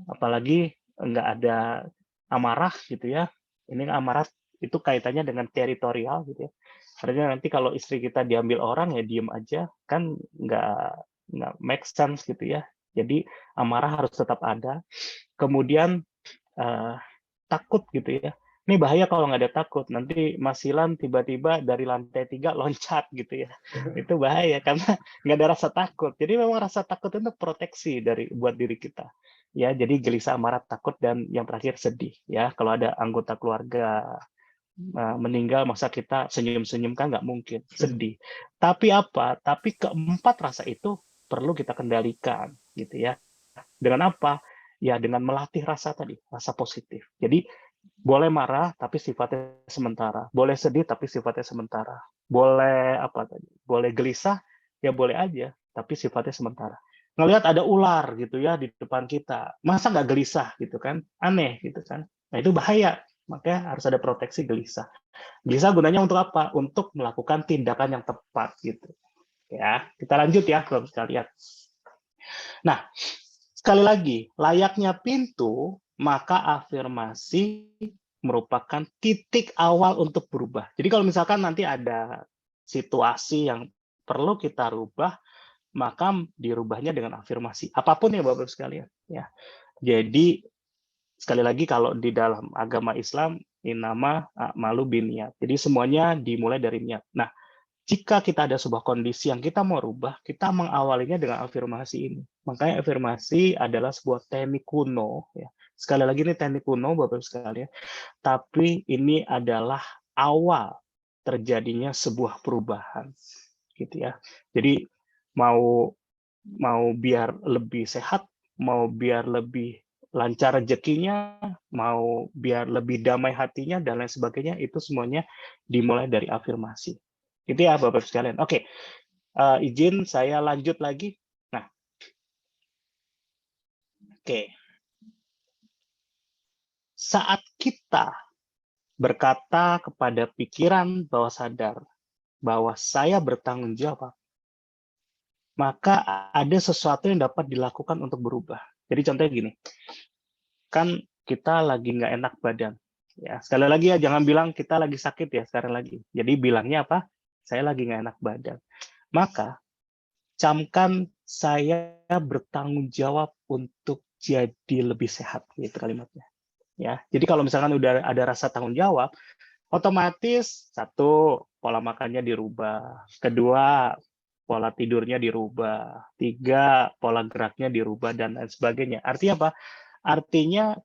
Apalagi nggak ada amarah gitu ya. Ini amarah itu kaitannya dengan teritorial gitu ya. Artinya nanti kalau istri kita diambil orang ya diem aja, kan nggak make sense gitu ya. Jadi amarah harus tetap ada. Kemudian takut gitu ya. Ini bahaya kalau nggak ada takut. Nanti Mas Silan tiba-tiba dari lantai 3 loncat gitu ya. Itu bahaya karena nggak ada rasa takut. Jadi memang rasa takut itu proteksi buat diri kita. Ya, jadi gelisah, amarah, takut, dan yang terakhir sedih. Ya, kalau ada anggota keluarga meninggal, masa kita senyum-senyum kan nggak mungkin, sedih. Tapi apa? Tapi keempat rasa itu perlu kita kendalikan, gitu ya. Dengan apa? Ya dengan melatih rasa tadi, rasa positif. Jadi boleh marah tapi sifatnya sementara, boleh sedih tapi sifatnya sementara, boleh apa tadi? Boleh gelisah ya boleh aja, tapi sifatnya sementara. Ngelihat ada ular gitu ya di depan kita, masa nggak gelisah gitu kan? Aneh gitu kan? Nah itu bahaya. Makanya harus ada proteksi gelisah. Gelisah gunanya untuk apa? Untuk melakukan tindakan yang tepat gitu. Ya, kita lanjut ya, Bapak sekalian. Nah, sekali lagi, layaknya pintu, maka afirmasi merupakan titik awal untuk berubah. Jadi kalau misalkan nanti ada situasi yang perlu kita rubah, maka dirubahnya dengan afirmasi. Apapun ya Bapak-Ibu sekalian. Ya. Jadi sekali lagi kalau di dalam agama Islam, inama malu biniat. Jadi semuanya dimulai dari niat. Nah, jika kita ada sebuah kondisi yang kita mau rubah, kita mengawalinya dengan afirmasi ini. Makanya afirmasi adalah sebuah teknik kuno. Ya. Sekali lagi ini teknik kuno, Bapak-Ibu sekalian. Tapi ini adalah awal terjadinya sebuah perubahan. Gitu ya. Jadi mau biar lebih sehat, mau biar lebih lancar rezekinya, mau biar lebih damai hatinya, dan lain sebagainya, itu semuanya dimulai dari afirmasi. Itu ya Bapak sekalian. Oke, izin saya lanjut lagi. Nah, oke. Saat kita berkata kepada pikiran bawah sadar bahwa saya bertanggung jawab, maka ada sesuatu yang dapat dilakukan untuk berubah. Jadi contohnya gini, kan kita lagi nggak enak badan. Ya, sekali lagi ya, jangan bilang kita lagi sakit ya sekarang lagi. Jadi bilangnya apa? Saya lagi nggak enak badan. Maka camkan saya bertanggung jawab untuk jadi lebih sehat, gitu kalimatnya. Ya, jadi kalau misalkan udah ada rasa tanggung jawab, otomatis 1, pola makannya dirubah, 2, pola tidurnya dirubah, 3, pola geraknya dirubah, dan lain sebagainya. Artinya apa? Artinya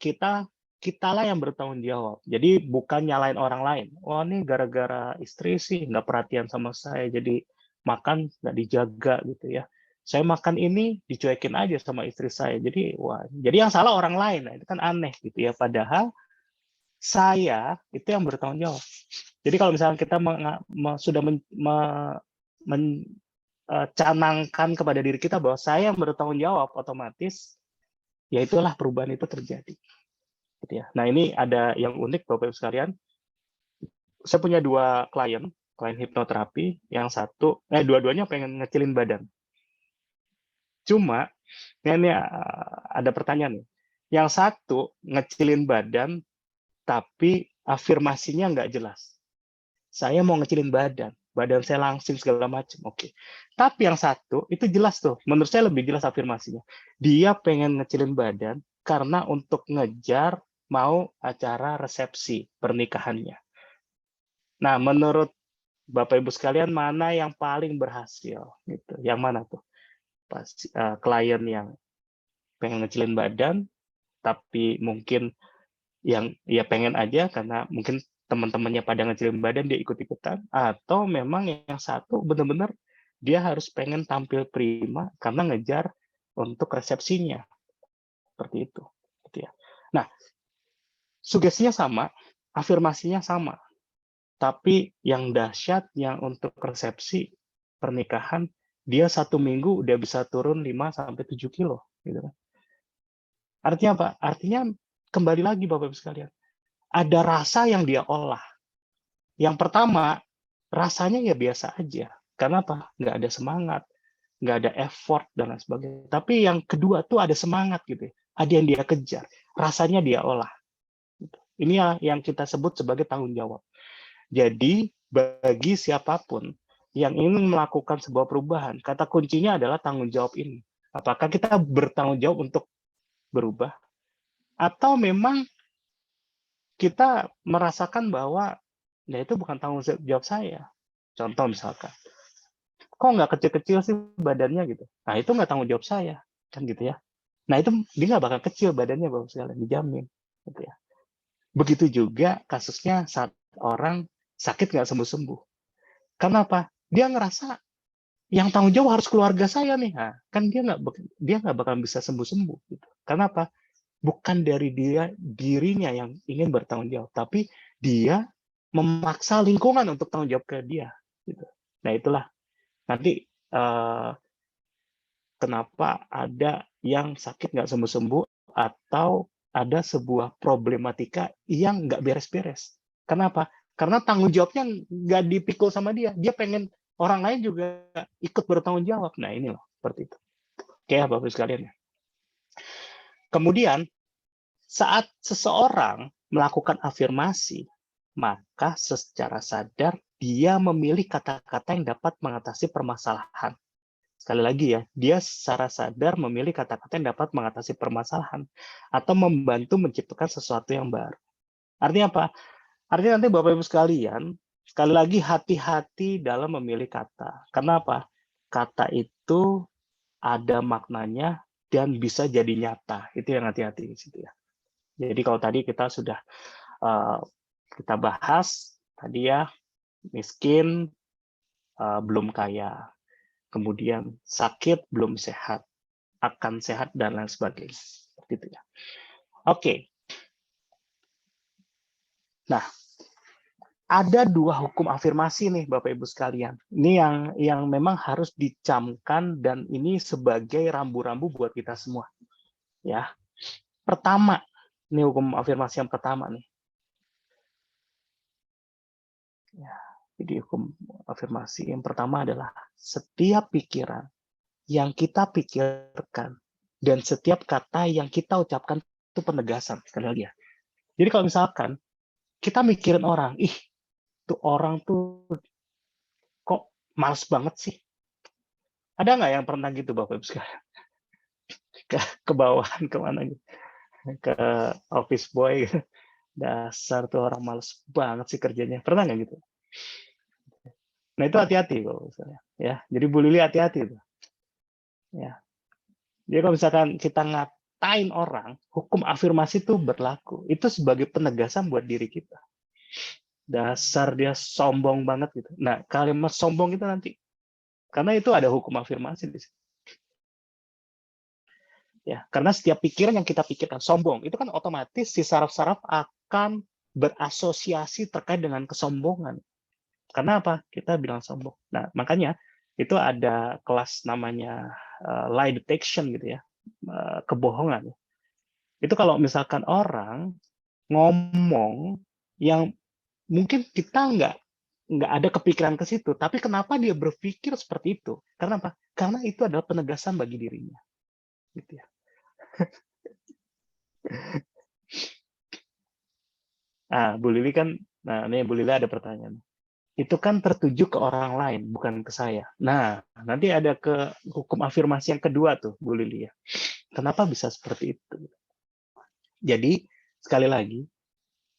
kitalah yang bertanggung jawab. Jadi bukan nyalain orang lain. Wah, ini gara-gara istri sih nggak perhatian sama saya, jadi makan nggak dijaga gitu ya. Saya makan ini dicuekin aja sama istri saya. Jadi jadi yang salah orang lain. Nah, itu kan aneh gitu ya. Padahal saya itu yang bertanggung jawab. Jadi kalau misalnya kita sudah mencanangkan kepada diri kita bahwa saya yang bertanggung jawab, otomatis ya itulah perubahan itu terjadi. Gitu ya. Nah ini ada yang unik Bapak Ibu sekalian. Saya punya 2 klien hipnoterapi. Yang satu, dua-duanya pengen ngecilin badan. Cuma ini ada pertanyaan nih. Yang satu ngecilin badan, tapi afirmasinya nggak jelas. Saya mau ngecilin badan saya langsing segala macam. Oke. Tapi yang satu itu jelas tuh. Menurut saya lebih jelas afirmasinya. Dia pengen ngecilin badan karena untuk ngejar mau acara resepsi pernikahannya. Nah, menurut Bapak Ibu sekalian, mana yang paling berhasil gitu? Yang mana tuh? Klien yang pengen ngecilin badan, tapi mungkin yang ya pengen aja karena mungkin teman-temannya pada ngecilin badan dia ikut-ikutan, atau memang yang satu benar-benar dia harus pengen tampil prima karena ngejar untuk resepsinya, seperti itu gitu ya. Nah, sugestinya sama, afirmasinya sama, tapi yang dahsyat yang untuk resepsi pernikahan dia 1 minggu udah bisa turun 5-7 kilo gitu kan. Artinya apa? Artinya kembali lagi Bapak Ibu sekalian, ada rasa yang dia olah. Yang pertama, rasanya ya biasa aja. Karena apa? Nggak ada semangat, nggak ada effort, dan lain sebagainya. Tapi yang kedua tuh ada semangat gitu ya. Ada yang dia kejar. Rasanya dia olah. Ini yang kita sebut sebagai tanggung jawab. Jadi, bagi siapapun yang ingin melakukan sebuah perubahan, kata kuncinya adalah tanggung jawab ini. Apakah kita bertanggung jawab untuk berubah? Atau memang kita merasakan bahwa ya itu bukan tanggung jawab saya. Contoh misalkan, kok nggak kecil-kecil sih badannya gitu. Nah itu nggak tanggung jawab saya, kan gitu ya. Nah itu dia nggak bakal kecil badannya Bapak sekalian, dijamin. Gitu ya. Begitu juga kasusnya saat orang sakit nggak sembuh-sembuh. Karena apa? Dia ngerasa yang tanggung jawab harus keluarga saya nih. Nah, kan dia nggak bakal bisa sembuh-sembuh. Gitu. Karena apa? Bukan dari dirinya yang ingin bertanggung jawab, tapi dia memaksa lingkungan untuk tanggung jawab ke dia. Gitu. Nah itulah nanti kenapa ada yang sakit nggak sembuh-sembuh atau ada sebuah problematika yang nggak beres-beres. Kenapa? Karena tanggung jawabnya nggak dipikul sama dia. Dia pengen orang lain juga ikut bertanggung jawab. Nah ini loh, seperti itu. Oke ya Bapak sekalian. Kemudian saat seseorang melakukan afirmasi, maka secara sadar dia memilih kata-kata yang dapat mengatasi permasalahan. Sekali lagi ya, dia secara sadar memilih kata-kata yang dapat mengatasi permasalahan atau membantu menciptakan sesuatu yang baru. Artinya apa? Artinya nanti Bapak Ibu sekalian, sekali lagi hati-hati dalam memilih kata. Kenapa? Kata itu ada maknanya dan bisa jadi nyata. Itu yang hati-hati di situ ya. Jadi kalau tadi kita sudah kita bahas tadi ya, miskin belum kaya, kemudian sakit belum sehat, akan sehat dan lain sebagainya. Seperti itu ya. Oke. Nah, ada 2 hukum afirmasi nih Bapak Ibu sekalian. Ini yang memang harus dicamkan dan ini sebagai rambu-rambu buat kita semua. Ya. Pertama, ini hukum afirmasi yang pertama nih. Ya, jadi hukum afirmasi yang pertama adalah setiap pikiran yang kita pikirkan dan setiap kata yang kita ucapkan itu penegasan. Sekali lagi ya. Jadi kalau misalkan kita mikirin orang, ih, tuh orang tuh kok males banget sih. Ada nggak yang pernah gitu Bapak Ibu sekalian? Ke bawahan kemana gitu? Ke office boy gitu. Dasar tuh orang males banget sih kerjanya. Pernah nggak gitu? Nah itu hati-hati Bapak Ibu sekalian. Ya, jadi Bu Lili hati-hati tuh. Ya. Jadi kalau misalkan kita ngatain orang, hukum afirmasi itu berlaku. Itu sebagai penegasan buat diri kita. Dasar dia sombong banget gitu. Nah, kalimat sombong itu nanti karena itu ada hukum afirmasi di situ. Ya, karena setiap pikiran yang kita pikirkan sombong, itu kan otomatis si saraf-saraf akan berasosiasi terkait dengan kesombongan. Karena apa? Kita bilang sombong. Nah, makanya itu ada kelas namanya lie detection gitu ya, kebohongan. Itu kalau misalkan orang ngomong yang mungkin kita nggak ada kepikiran ke situ, tapi kenapa dia berpikir seperti itu? Karena apa? Karena itu adalah penegasan bagi dirinya. Gitu ya. Nah, Bu Lili kan, nah ini Bu Lili ada pertanyaan. Itu kan tertuju ke orang lain, bukan ke saya. Nah, nanti ada ke hukum afirmasi yang kedua tuh, Bu Lili ya. Kenapa bisa seperti itu? Jadi, sekali lagi,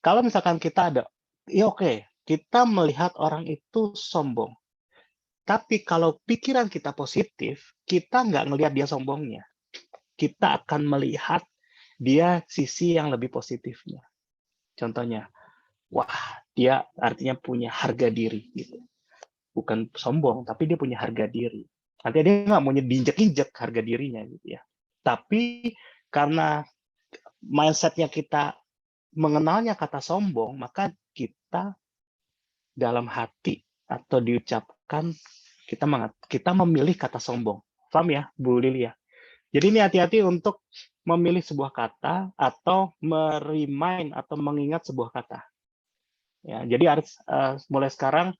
kalau misalkan kita ada, ya oke, kita melihat orang itu sombong. Tapi kalau pikiran kita positif, kita nggak ngelihat dia sombongnya. Kita akan melihat dia sisi yang lebih positifnya. Contohnya, wah, dia artinya punya harga diri gitu. Bukan sombong, tapi dia punya harga diri. Artinya dia nggak mau diinjek-injek harga dirinya gitu ya. Tapi karena mindsetnya kita mengenalnya kata sombong, maka kita dalam hati atau diucapkan kita memilih kata sombong. Paham ya, Bu Lili ya? Jadi ini hati-hati untuk memilih sebuah kata atau meremind atau mengingat sebuah kata. Ya, jadi harus mulai sekarang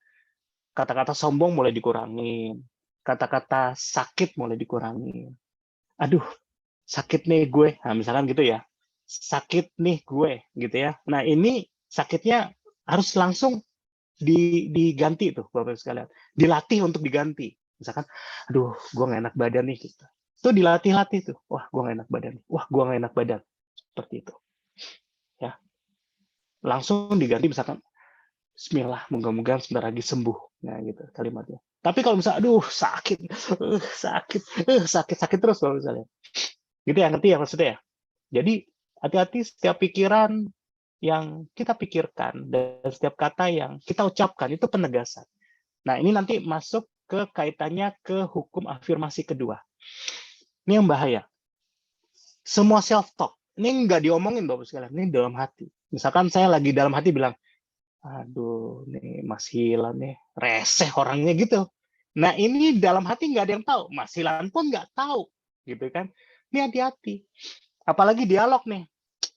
kata-kata sombong mulai dikurangin, kata-kata sakit mulai dikurangin. Aduh, sakit nih gue. Nah, misalkan gitu ya. Sakit nih gue gitu ya. Nah, ini sakitnya harus langsung diganti tuh Bapak sekalian. Dilatih untuk diganti. Misalkan, aduh, gue gak enak badan nih gitu. Itu dilatih-latih tuh. Wah, gue gak enak badan. Wah, gue gak enak badan. Seperti itu. Ya. Langsung diganti misalkan, Bismillah, moga-moga sebentar lagi sembuh. Nah, gitu kalimatnya. Tapi kalau misalnya, aduh, sakit, sakit terus kalau misalnya. Gitu ya, ngerti ya maksudnya ya? Jadi, hati-hati setiap pikiran yang kita pikirkan dan setiap kata yang kita ucapkan itu penegasan. Nah, ini nanti masuk ke kaitannya ke hukum afirmasi kedua. Ini yang bahaya. Semua self-talk. Ini nggak diomongin, Bapak sekalian. Ini dalam hati. Misalkan saya lagi dalam hati bilang, aduh, nih Mas Hilan nih, reseh orangnya gitu. Nah, ini dalam hati nggak ada yang tahu. Mas Hilan pun nggak tahu. Gitu kan. Ini hati-hati. Apalagi dialog nih.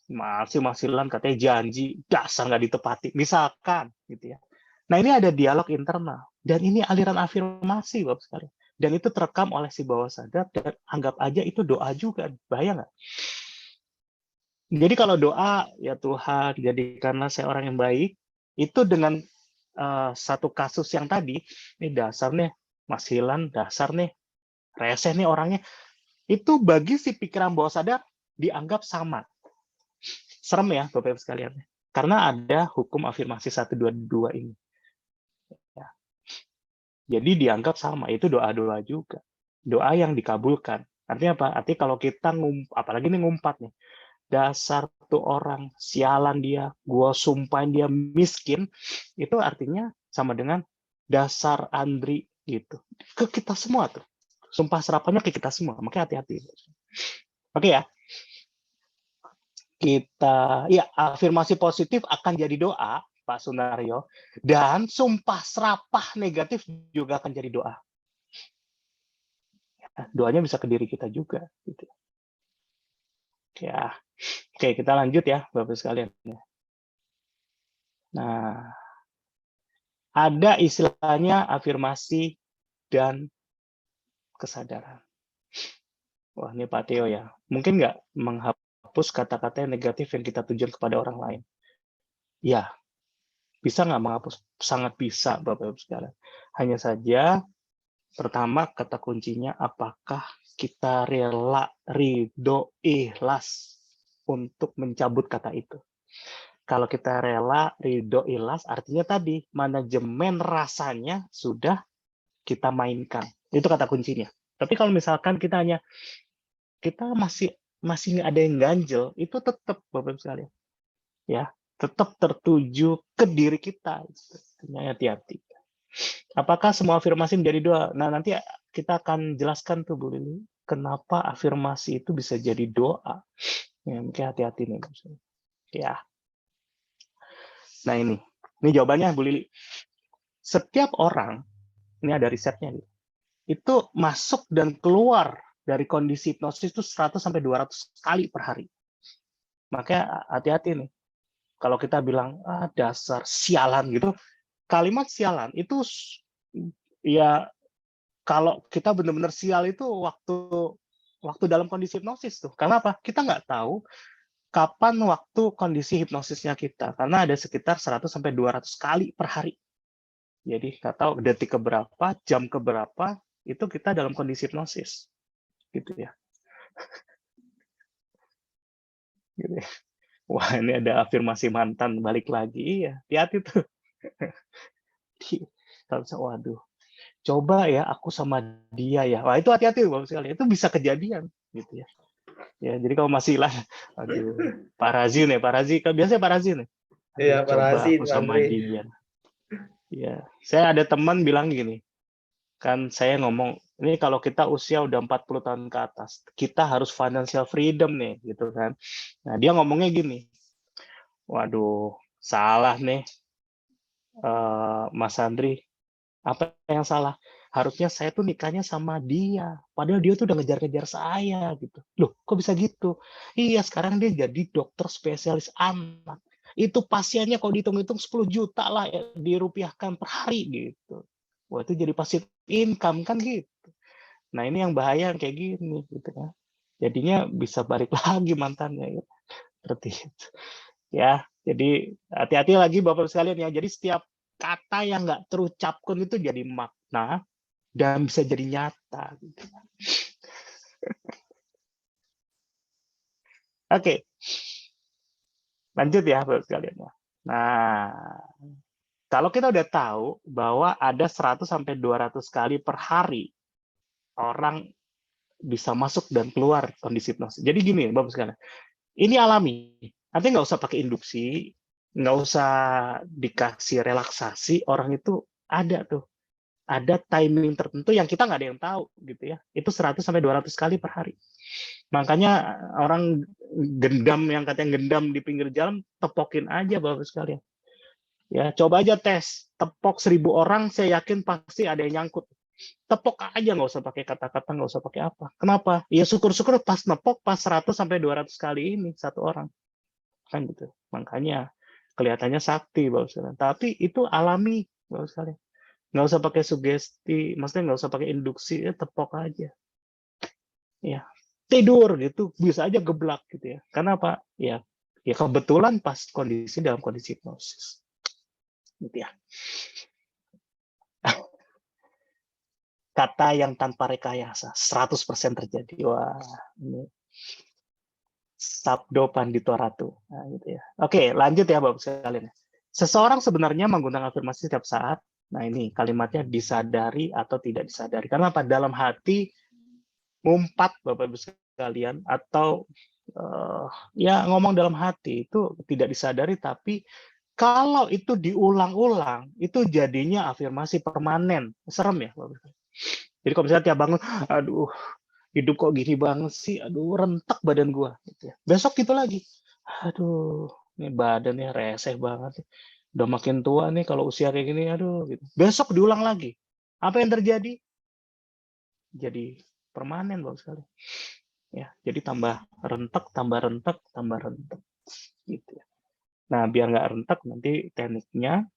Mas Hilan katanya janji, dasar nggak ditepati. Misalkan, gitu ya. Nah, ini ada dialog internal. Dan ini aliran afirmasi, Bapak sekalian. Dan itu terekam oleh si bawah sadar, dan anggap aja itu doa juga. Bahaya nggak? Jadi kalau doa, ya Tuhan, jadikanlah saya orang yang baik, itu dengan satu kasus yang tadi, ini dasar nih, Mas Hilan, dasar nih, reseh nih orangnya, itu bagi si pikiran bawah sadar dianggap sama. Serem ya, Bapak-Ibu sekalian. Karena ada hukum afirmasi 122 ini. Ya. Jadi dianggap sama, itu doa-doa juga. Doa yang dikabulkan. Artinya apa? Artinya kalau kita, apalagi ini ngumpat nih, dasar tuh orang, sialan dia, gua sumpahin dia miskin, itu artinya sama dengan dasar Andri gitu. Ke kita semua tuh. Sumpah serapannya ke kita semua, makanya hati-hati. Oke ya. Kita, ya afirmasi positif akan jadi doa, Pak Sunario, dan sumpah serapah negatif juga akan jadi doa. Doanya bisa ke diri kita juga. Gitu. Ya, oke kita lanjut ya, Bapak sekalian. Nah, ada istilahnya afirmasi dan kesadaran. Wah, ini Pak Teo ya. Mungkin nggak menghapus kata-kata yang negatif yang kita tujuan kepada orang lain? Ya, bisa nggak menghapus? Sangat bisa, Bapak-Ibu sekalian. Hanya saja, pertama kata kuncinya, apakah kita rela, ridho, ikhlas untuk mencabut kata itu? Kalau kita rela, ridho, ikhlas, artinya tadi, manajemen rasanya sudah kita mainkan. Itu kata kuncinya. Tapi kalau misalkan kita masih ada yang ganjel, itu tetap Bapak sekalian. Ya, tetap tertuju ke diri kita. Hati-hati. Apakah semua afirmasi menjadi doa? Nah, nanti kita akan jelaskan tuh Bu Lili, kenapa afirmasi itu bisa jadi doa. Ya, mungkin hati-hati nih. Ya. Nah, ini jawabannya Bu Lili. Setiap orang, ini ada risetnya nih, itu masuk dan keluar dari kondisi hipnosis itu 100 sampai 200 kali per hari. Makanya hati-hati nih. Kalau kita bilang dasar sialan gitu, kalimat sialan itu ya kalau kita benar-benar sial itu waktu dalam kondisi hipnosis tuh. Karena apa? Kita nggak tahu kapan waktu kondisi hipnosisnya kita. Karena ada sekitar 100 sampai 200 kali per hari. Jadi nggak tahu detik keberapa, jam keberapa, itu kita dalam kondisi hipnosis. Gitu ya. Gitu ya. Wah, ini ada afirmasi mantan balik lagi. Iya, hati-hati tuh. Waduh, coba ya aku sama dia ya. Wah itu hati-hati Bapak sekalian, itu bisa kejadian gitu ya. Ya, jadi kalau masih lah, aduh, Pak Razi nih, Pak Razi, kan biasanya Pak Razi nih. Aduh, Iya, Pak coba Rasid, aku Pak sama Andre. dia. Ya, saya ada teman bilang gini, kan saya ngomong, ini kalau kita usia udah 40 tahun ke atas, kita harus financial freedom nih, gitu kan. Nah, dia ngomongnya gini, waduh, salah nih, Mas Andri, apa yang salah? Harusnya saya tuh nikahnya sama dia. Padahal dia tuh udah ngejar-ngejar saya gitu. Loh, kok bisa gitu? Iya, sekarang dia jadi dokter spesialis anak. Itu pasiennya kalau dihitung-hitung 10 juta lah ya, dirupiahkan per hari gitu. Wah, itu jadi passive income kan gitu. Nah, ini yang bahaya yang kayak gini gitu kan. Jadinya bisa balik lagi mantannya ya. Seperti itu. Ya, jadi hati-hati lagi Bapak sekalian ya. Jadi setiap kata yang nggak terucapkan itu jadi makna dan bisa jadi nyata. Gitu. Oke, lanjut ya Bapak sekalian ya. Nah, kalau kita udah tahu bahwa ada 100 sampai 200 kali per hari orang bisa masuk dan keluar kondisi hipnosis. Jadi gini Bapak sekalian, ini alami. Nanti nggak usah pakai induksi, nggak usah dikasih relaksasi, orang itu ada tuh. Ada timing tertentu yang kita nggak ada yang tahu gitu ya. Itu 100 sampai 200 kali per hari. Makanya orang gendam yang katanya gendam di pinggir jalan, tepokin aja Bapak sekalian. Ya, coba aja tes. Tepok 1000 orang, saya yakin pasti ada yang nyangkut. Tepok aja, nggak usah pakai kata-kata, nggak usah pakai apa. Kenapa? Ya syukur-syukur pas nepok pas 100 sampai 200 kali ini satu orang. Kan gitu. Makanya kelihatannya sakti Bapak sekalian. Tapi itu alami Bapak sekalian. Nggak usah pakai sugesti, maksudnya nggak usah pakai induksi, ya tepok aja. Ya, tidur gitu, bisa aja geblak gitu ya. Karena apa? Ya, ya kebetulan pas kondisi dalam kondisi hipnosis. Gitu ya. Kata yang tanpa rekayasa, 100% terjadi. Wah, ini Sabdo Pandito Ratu. Nah, gitu ya. Oke, lanjut ya Bapak sekalian. Seseorang sebenarnya menggunakan afirmasi setiap saat. Nah, ini kalimatnya disadari atau tidak disadari. Karena apa? Dalam hati ngumpat Bapak Ibu sekalian atau ya ngomong dalam hati itu tidak disadari, tapi kalau itu diulang-ulang itu jadinya afirmasi permanen. Serem ya Bapak Ibu. Jadi kalau misalnya tiap bangun, aduh hidup kok gini banget sih, aduh rentak badan gua. Gitu ya. Besok gitu lagi, aduh ini badannya reseh banget. Udah makin tua nih kalau usia kayak gini, aduh. Gitu. Besok diulang lagi. Apa yang terjadi? Jadi permanen Bapak sekali. Ya, jadi tambah rentek, tambah rentek, tambah rentek. Gitu ya. Nah, biar nggak rentek nanti tekniknya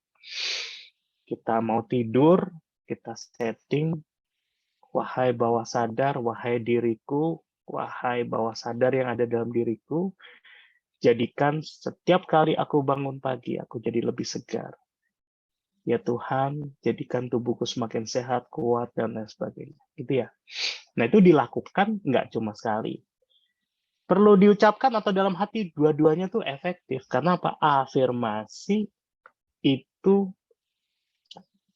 kita mau tidur, kita setting, wahai bawah sadar, wahai diriku, wahai bawah sadar yang ada dalam diriku, jadikan setiap kali aku bangun pagi, aku jadi lebih segar. Ya Tuhan, jadikan tubuhku semakin sehat, kuat, dan lain sebagainya. Gitu ya. Nah, itu dilakukan nggak cuma sekali. Perlu diucapkan atau dalam hati, dua-duanya tuh efektif. Karena apa? Afirmasi itu,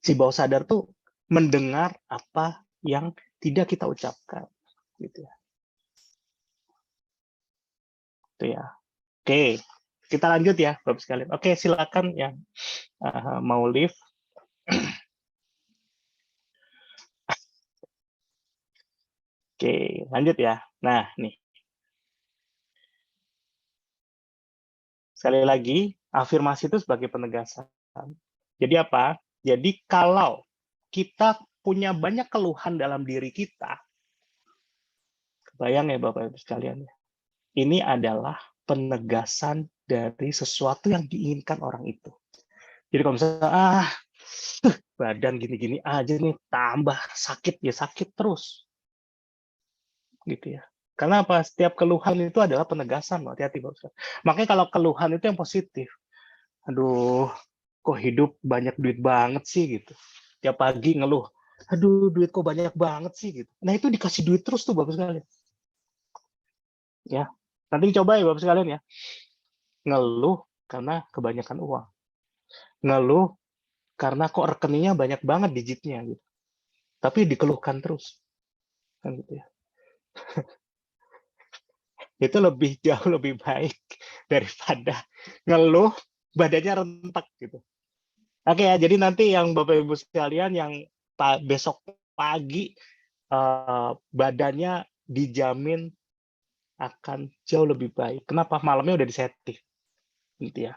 si bawah sadar tuh mendengar apa yang tidak kita ucapkan. Gitu ya. Itu ya. Oke, kita lanjut ya, Bapak sekalian. Oke, silakan yang mau live. Oke, lanjut ya. Nah, nih. Sekali lagi, afirmasi itu sebagai penegasan. Jadi apa? Jadi kalau kita punya banyak keluhan dalam diri kita, bayang ya Bapak Ibu sekalian, ini adalah penegasan dari sesuatu yang diinginkan orang itu. Jadi kalau misalnya, badan gini-gini aja nih, tambah sakit, ya sakit terus. Gitu ya. Karena apa? Setiap keluhan itu adalah penegasan, hati-hati Bapak. Makanya kalau keluhan itu yang positif. Aduh, kok hidup banyak duit banget sih gitu. Tiap pagi ngeluh, aduh duit kok banyak banget sih gitu. Nah itu dikasih duit terus tuh Bapak sekalian. Ya, nanti coba ya Bapak sekalian ya. Ngeluh karena kebanyakan uang. Ngeluh karena kok rekeningnya banyak banget digitnya gitu. Tapi dikeluhkan terus. Kan gitu ya. Itu jauh lebih baik daripada ngeluh badannya rentek gitu. Oke ya, jadi nanti yang Bapak Ibu sekalian yang besok pagi badannya dijamin akan jauh lebih baik. Kenapa? Malamnya udah disetting, gitu ya.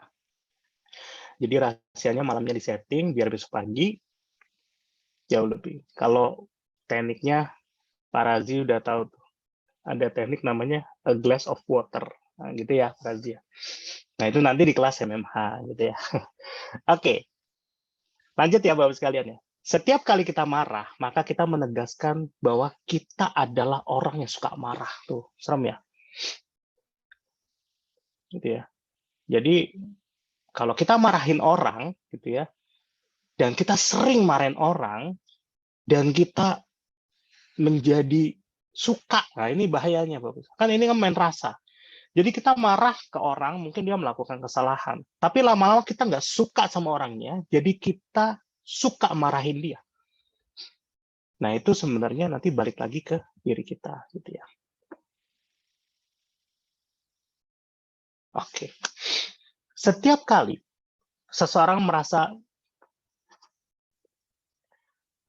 Jadi rahasianya malamnya disetting biar besok pagi jauh lebih. Kalau tekniknya Pak Razi udah tahu tuh. Ada teknik namanya a glass of water. Nah, gitu ya, Pak Razi. Nah, itu nanti di kelas MMH gitu ya. Oke. Lanjut ya Bapak sekalian ya. Setiap kali kita marah, maka kita menegaskan bahwa kita adalah orang yang suka marah. Tuh, serem ya. Gitu ya. Jadi kalau kita marahin orang gitu ya, dan kita sering marahin orang dan kita menjadi suka. Nah, ini bahayanya Bapak. Kan ini kan main rasa. Jadi kita marah ke orang, mungkin dia melakukan kesalahan. Tapi lama-lama kita nggak suka sama orangnya, jadi kita suka marahin dia. Nah, itu sebenarnya nanti balik lagi ke diri kita, gitu ya. Oke. Setiap kali seseorang merasa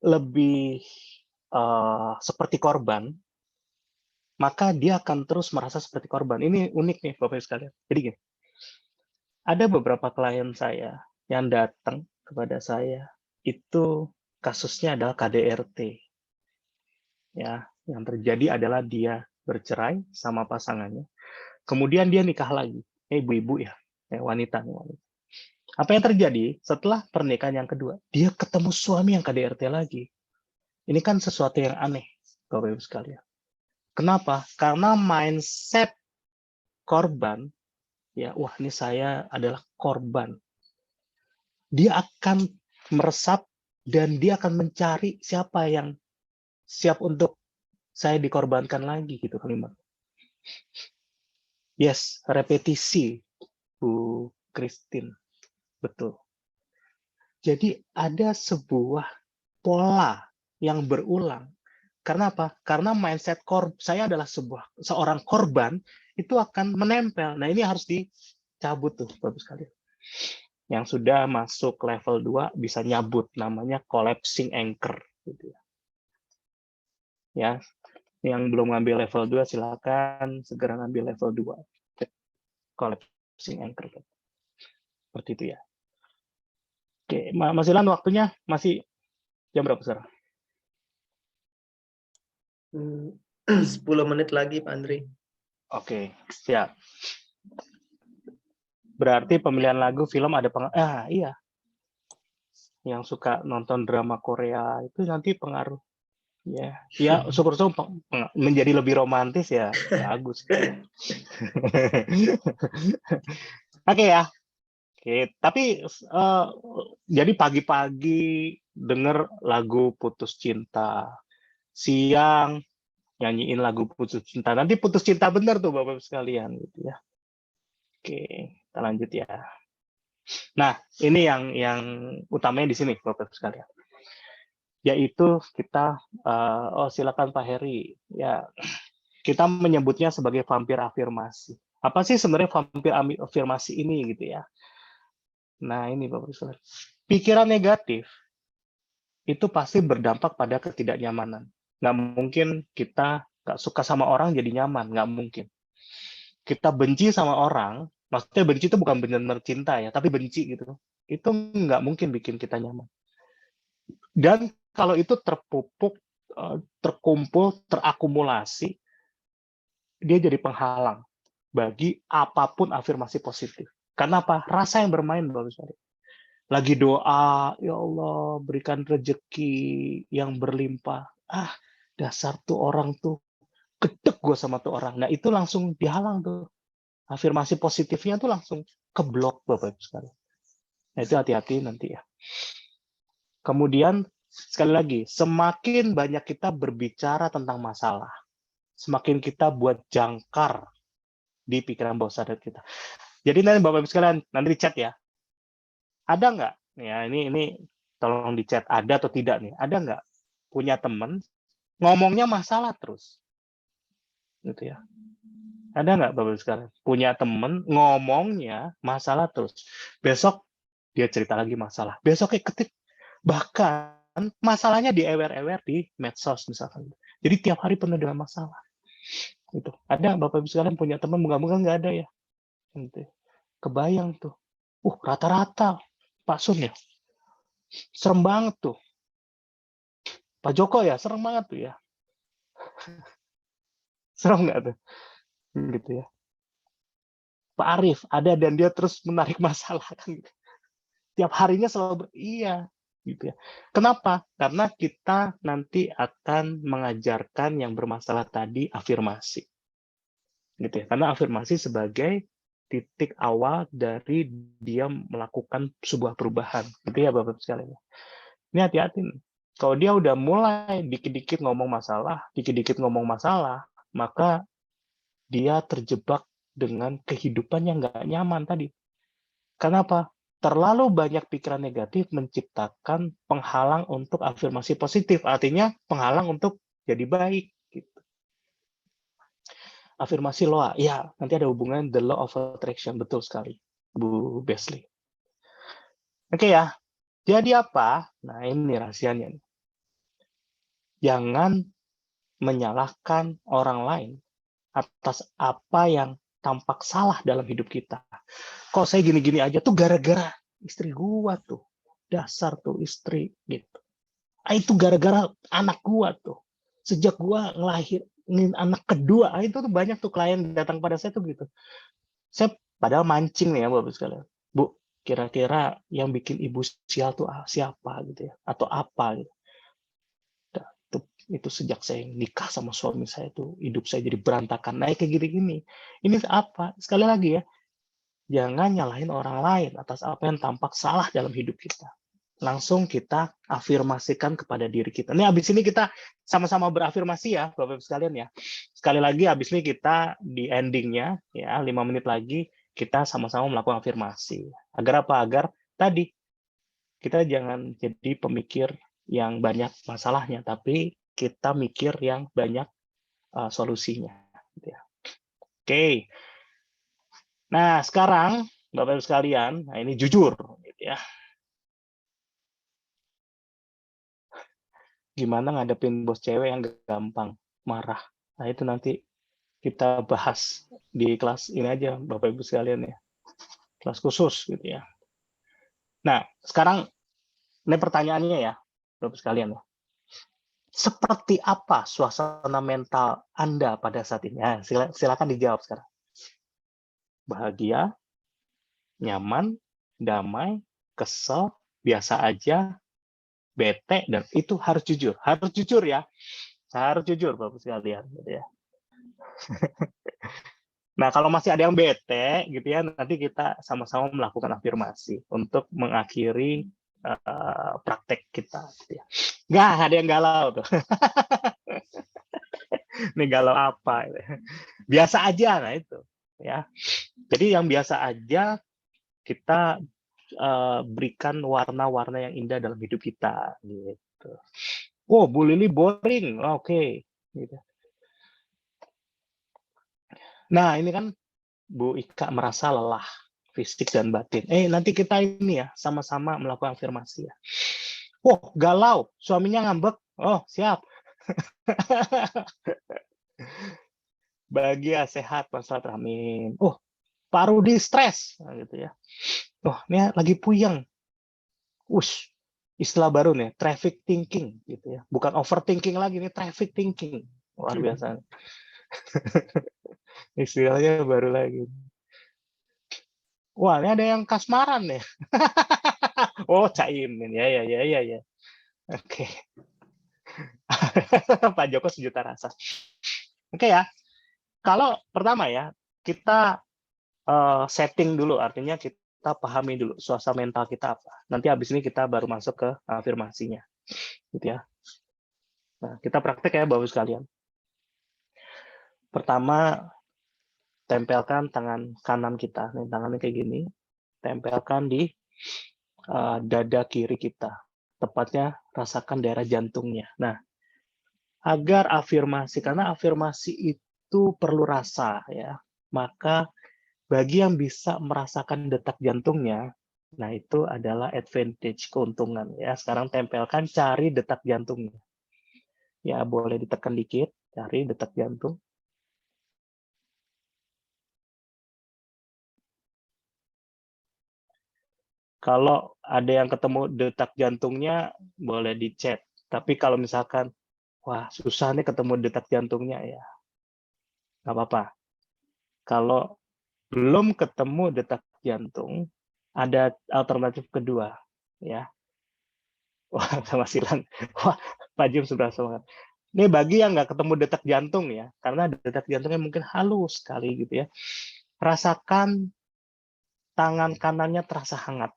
lebih seperti korban, maka dia akan terus merasa seperti korban. Ini unik nih, Bapak Ibu sekalian. Jadi gini, ada beberapa klien saya yang datang kepada saya, itu kasusnya adalah KDRT. Ya, yang terjadi adalah dia bercerai sama pasangannya. Kemudian dia nikah lagi. Ibu-ibu ya, wanita. Apa yang terjadi setelah pernikahan yang kedua? Dia ketemu suami yang KDRT lagi. Ini kan sesuatu yang aneh, Bapak Ibu sekalian. Kenapa? Karena mindset korban, ya, wah ini saya adalah korban. Dia akan meresap dan dia akan mencari siapa yang siap untuk saya dikorbankan lagi gitu kalimat. Yes, repetisi Bu Christine. Betul. Jadi ada sebuah pola yang berulang. Karena apa? Karena mindset saya adalah seorang korban itu akan menempel. Nah, ini harus dicabut tuh, Bapak sekalian. Yang sudah masuk level 2 bisa nyabut, namanya collapsing anchor gitu ya. Ya, yang belum ngambil level 2 silakan segera ngambil level 2. Collapsing anchor. Seperti itu ya. Oke, Mas Ilan waktunya masih jam berapa sekarang? 10 menit lagi, Pak Andri. Oke, siap. Berarti pemilihan lagu film ada iya. Yang suka nonton drama Korea itu nanti pengaruh. Ya, syukur-syukur menjadi lebih romantis ya, bagus. Oke ya. Oke, tapi jadi pagi-pagi denger lagu Putus Cinta, siang nyanyiin lagu Putus Cinta. Nanti putus cinta bener tuh Bapak sekalian gitu ya. Oke, kita lanjut ya. Nah, ini yang utamanya di sini Bapak sekalian. Yaitu kita silakan Pak Heri. Ya, kita menyebutnya sebagai vampir afirmasi. Apa sih sebenarnya vampir afirmasi ini gitu ya? Nah, ini Bapak sekalian. Pikiran negatif itu pasti berdampak pada ketidaknyamanan. Nggak mungkin kita nggak suka sama orang jadi nyaman, nggak mungkin. Kita benci sama orang, maksudnya benci itu bukan benar-benar cinta ya, tapi benci gitu. Itu nggak mungkin bikin kita nyaman. Dan kalau itu terpupuk, terkumpul, terakumulasi, dia jadi penghalang bagi apapun afirmasi positif. Karena apa? Rasa yang bermain, Bapak Ibu. Lagi doa, ya Allah berikan rezeki yang berlimpah. Dasar tuh orang tuh, gedek gue sama tuh orang. Nah itu langsung dihalang tuh. Afirmasi positifnya tuh langsung keblok Bapak Ibu sekalian. Nah itu hati-hati nanti ya. Kemudian sekali lagi, semakin banyak kita berbicara tentang masalah, semakin kita buat jangkar di pikiran bawah sadar kita. Jadi nanti Bapak Ibu sekalian, nanti di chat ya. Ada nggak? Ya ini tolong di chat, ada atau tidak nih? Ada nggak punya teman ngomongnya masalah terus? Gitu ya. Ada nggak Bapak Ibu sekalian? Punya teman ngomongnya masalah terus. Besok dia cerita lagi masalah. Besoknya ketik. Bahkan masalahnya diewer-ewer di medsos misalkan. Jadi tiap hari penuh dengan masalah. Gitu. Ada Bapak Ibu sekalian punya teman, moga-moga nggak ada ya. Gitu. Kebayang tuh. Rata-rata Pak Sun ya. Serem banget tuh. Pak Joko ya, serem banget tuh ya. Serem nggak tuh? Gitu ya. Pak Arief ada dan dia terus menarik masalah kan. Tiap harinya selalu iya gitu ya. Kenapa? Karena kita nanti akan mengajarkan yang bermasalah tadi afirmasi. Gitu ya. Karena afirmasi sebagai titik awal dari dia melakukan sebuah perubahan. Gitu ya Bapak sekalian. Ini hati-hati nih. Kalau dia udah mulai dikit-dikit ngomong masalah, maka dia terjebak dengan kehidupan yang nggak nyaman tadi. Kenapa? Terlalu banyak pikiran negatif menciptakan penghalang untuk afirmasi positif. Artinya penghalang untuk jadi baik. Gitu. Afirmasi LOA, ya nanti ada hubungan the law of attraction, betul sekali, Bu Besley. Oke ya, jadi apa? Nah ini rahasianya. Jangan menyalahkan orang lain atas apa yang tampak salah dalam hidup kita. Kok saya gini-gini aja tuh gara-gara istri gua tuh. Dasar tuh istri gitu. Itu gara-gara anak gua tuh. Sejak gua ngelahirin anak kedua, itu tuh banyak tuh klien datang pada saya tuh gitu. Saya padahal mancing nih ya Bapak sekalian. Bu, kira-kira yang bikin ibu sial tuh siapa gitu ya? Atau apa gitu. Itu sejak saya nikah sama suami saya tuh hidup saya jadi berantakan, naik kayak gini-gini. Ini apa? Sekali lagi ya, jangan nyalahin orang lain atas apa yang tampak salah dalam hidup kita. Langsung kita afirmasikan kepada diri kita. Ini habis ini kita sama-sama berafirmasi ya, Bapak-Ibu sekalian ya. Sekali lagi habis ini kita di endingnya ya, 5 menit lagi kita sama-sama melakukan afirmasi. Agar apa? Agar tadi kita jangan jadi pemikir yang banyak masalahnya, tapi kita mikir yang banyak solusinya. Gitu ya. Oke. Nah, sekarang Bapak-Ibu sekalian, nah ini jujur. Gitu ya. Gimana ngadepin bos cewek yang gampang marah. Nah, itu nanti kita bahas di kelas ini aja, Bapak-Ibu sekalian ya. Kelas khusus gitu ya. Nah, sekarang ini pertanyaannya ya, Bapak sekalian ya. Seperti apa suasana mental Anda pada saat ini? Nah, silakan dijawab sekarang. Bahagia, nyaman, damai, kesel, biasa aja, bete, dan itu harus jujur. Harus jujur ya. Harus jujur, Bapak sekalian. Gitu ya. Nah, kalau masih ada yang bete, gitu ya, nanti kita sama-sama melakukan afirmasi untuk mengakhiri praktek kita. Gitu ya. Nggak ada yang galau tuh. Ini galau apa? Biasa aja, nah itu. Ya. Jadi yang biasa aja kita berikan warna-warna yang indah dalam hidup kita. Gitu. Oh, Bu Lili boring. Oke. Gitu. Nah, ini kan Bu Ika merasa lelah fisik dan batin. Nanti kita ini ya sama-sama melakukan afirmasi ya. Oh, galau, suaminya ngambek. Oh, siap. Bahagia, sehat, Pak Amin. Oh, Pak Rudi stres, nah, gitu ya. Oh, ini lagi puyeng. Ush, istilah baru nih, traffic thinking, gitu ya. Bukan overthinking lagi, nih traffic thinking. Luar biasa. Istilahnya baru lagi. Wah, ini ada yang kasmaran nih. Oh, Caimin. Ya. Oke. Pak Joko sejuta rasa. Oke ya. Kalau pertama ya, kita setting dulu, artinya kita pahami dulu suasana mental kita apa. Nanti habis ini kita baru masuk ke afirmasinya. Gitu ya. Nah, kita praktek ya Bapak sekalian. Pertama, tempelkan tangan kanan kita. Nih, tangannya kayak gini. Tempelkan di dada kiri kita. tepatnya rasakan daerah jantungnya. Nah, agar afirmasi, karena afirmasi itu perlu rasa ya, maka bagi yang bisa merasakan detak jantungnya, nah itu adalah advantage, keuntungan ya. Sekarang tempelkan, cari detak jantungnya. Ya, boleh ditekan dikit, cari detak jantung. Kalau ada yang ketemu detak jantungnya, boleh di-chat. Tapi kalau misalkan, wah susah nih ketemu detak jantungnya, ya nggak apa-apa. Kalau belum ketemu detak jantung, ada alternatif kedua, ya. Wah, sama Silang. Wah, Pak Jim sudah semangat. Ini bagi yang nggak ketemu detak jantung ya, karena detak jantungnya mungkin halus sekali gitu ya. Rasakan tangan kanannya terasa hangat,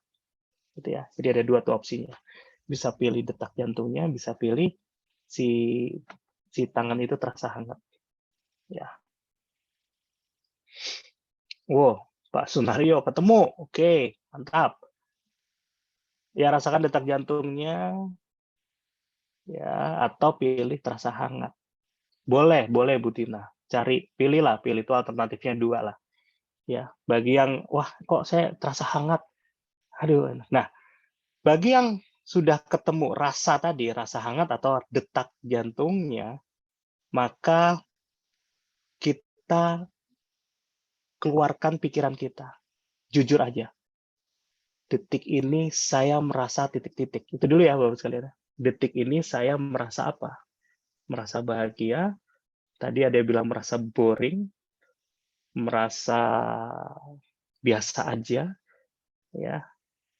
gitu ya. Jadi ada dua tuh opsinya. Bisa pilih detak jantungnya, bisa pilih si tangan itu terasa hangat. Ya. Wow, Pak Sunario ketemu. Oke, mantap. Ya rasakan detak jantungnya, ya, atau pilih terasa hangat. Boleh Bu Tina. Pilih itu alternatifnya dua lah. Ya, bagi yang wah kok saya terasa hangat. Aduh. Nah, bagi yang sudah ketemu rasa tadi, rasa hangat atau detak jantungnya, maka kita keluarkan pikiran kita. Jujur aja. Detik ini saya merasa titik-titik. Itu dulu ya Bapak sekalian. Detik ini saya merasa apa? Merasa bahagia. Tadi ada yang bilang merasa boring, merasa biasa aja, ya,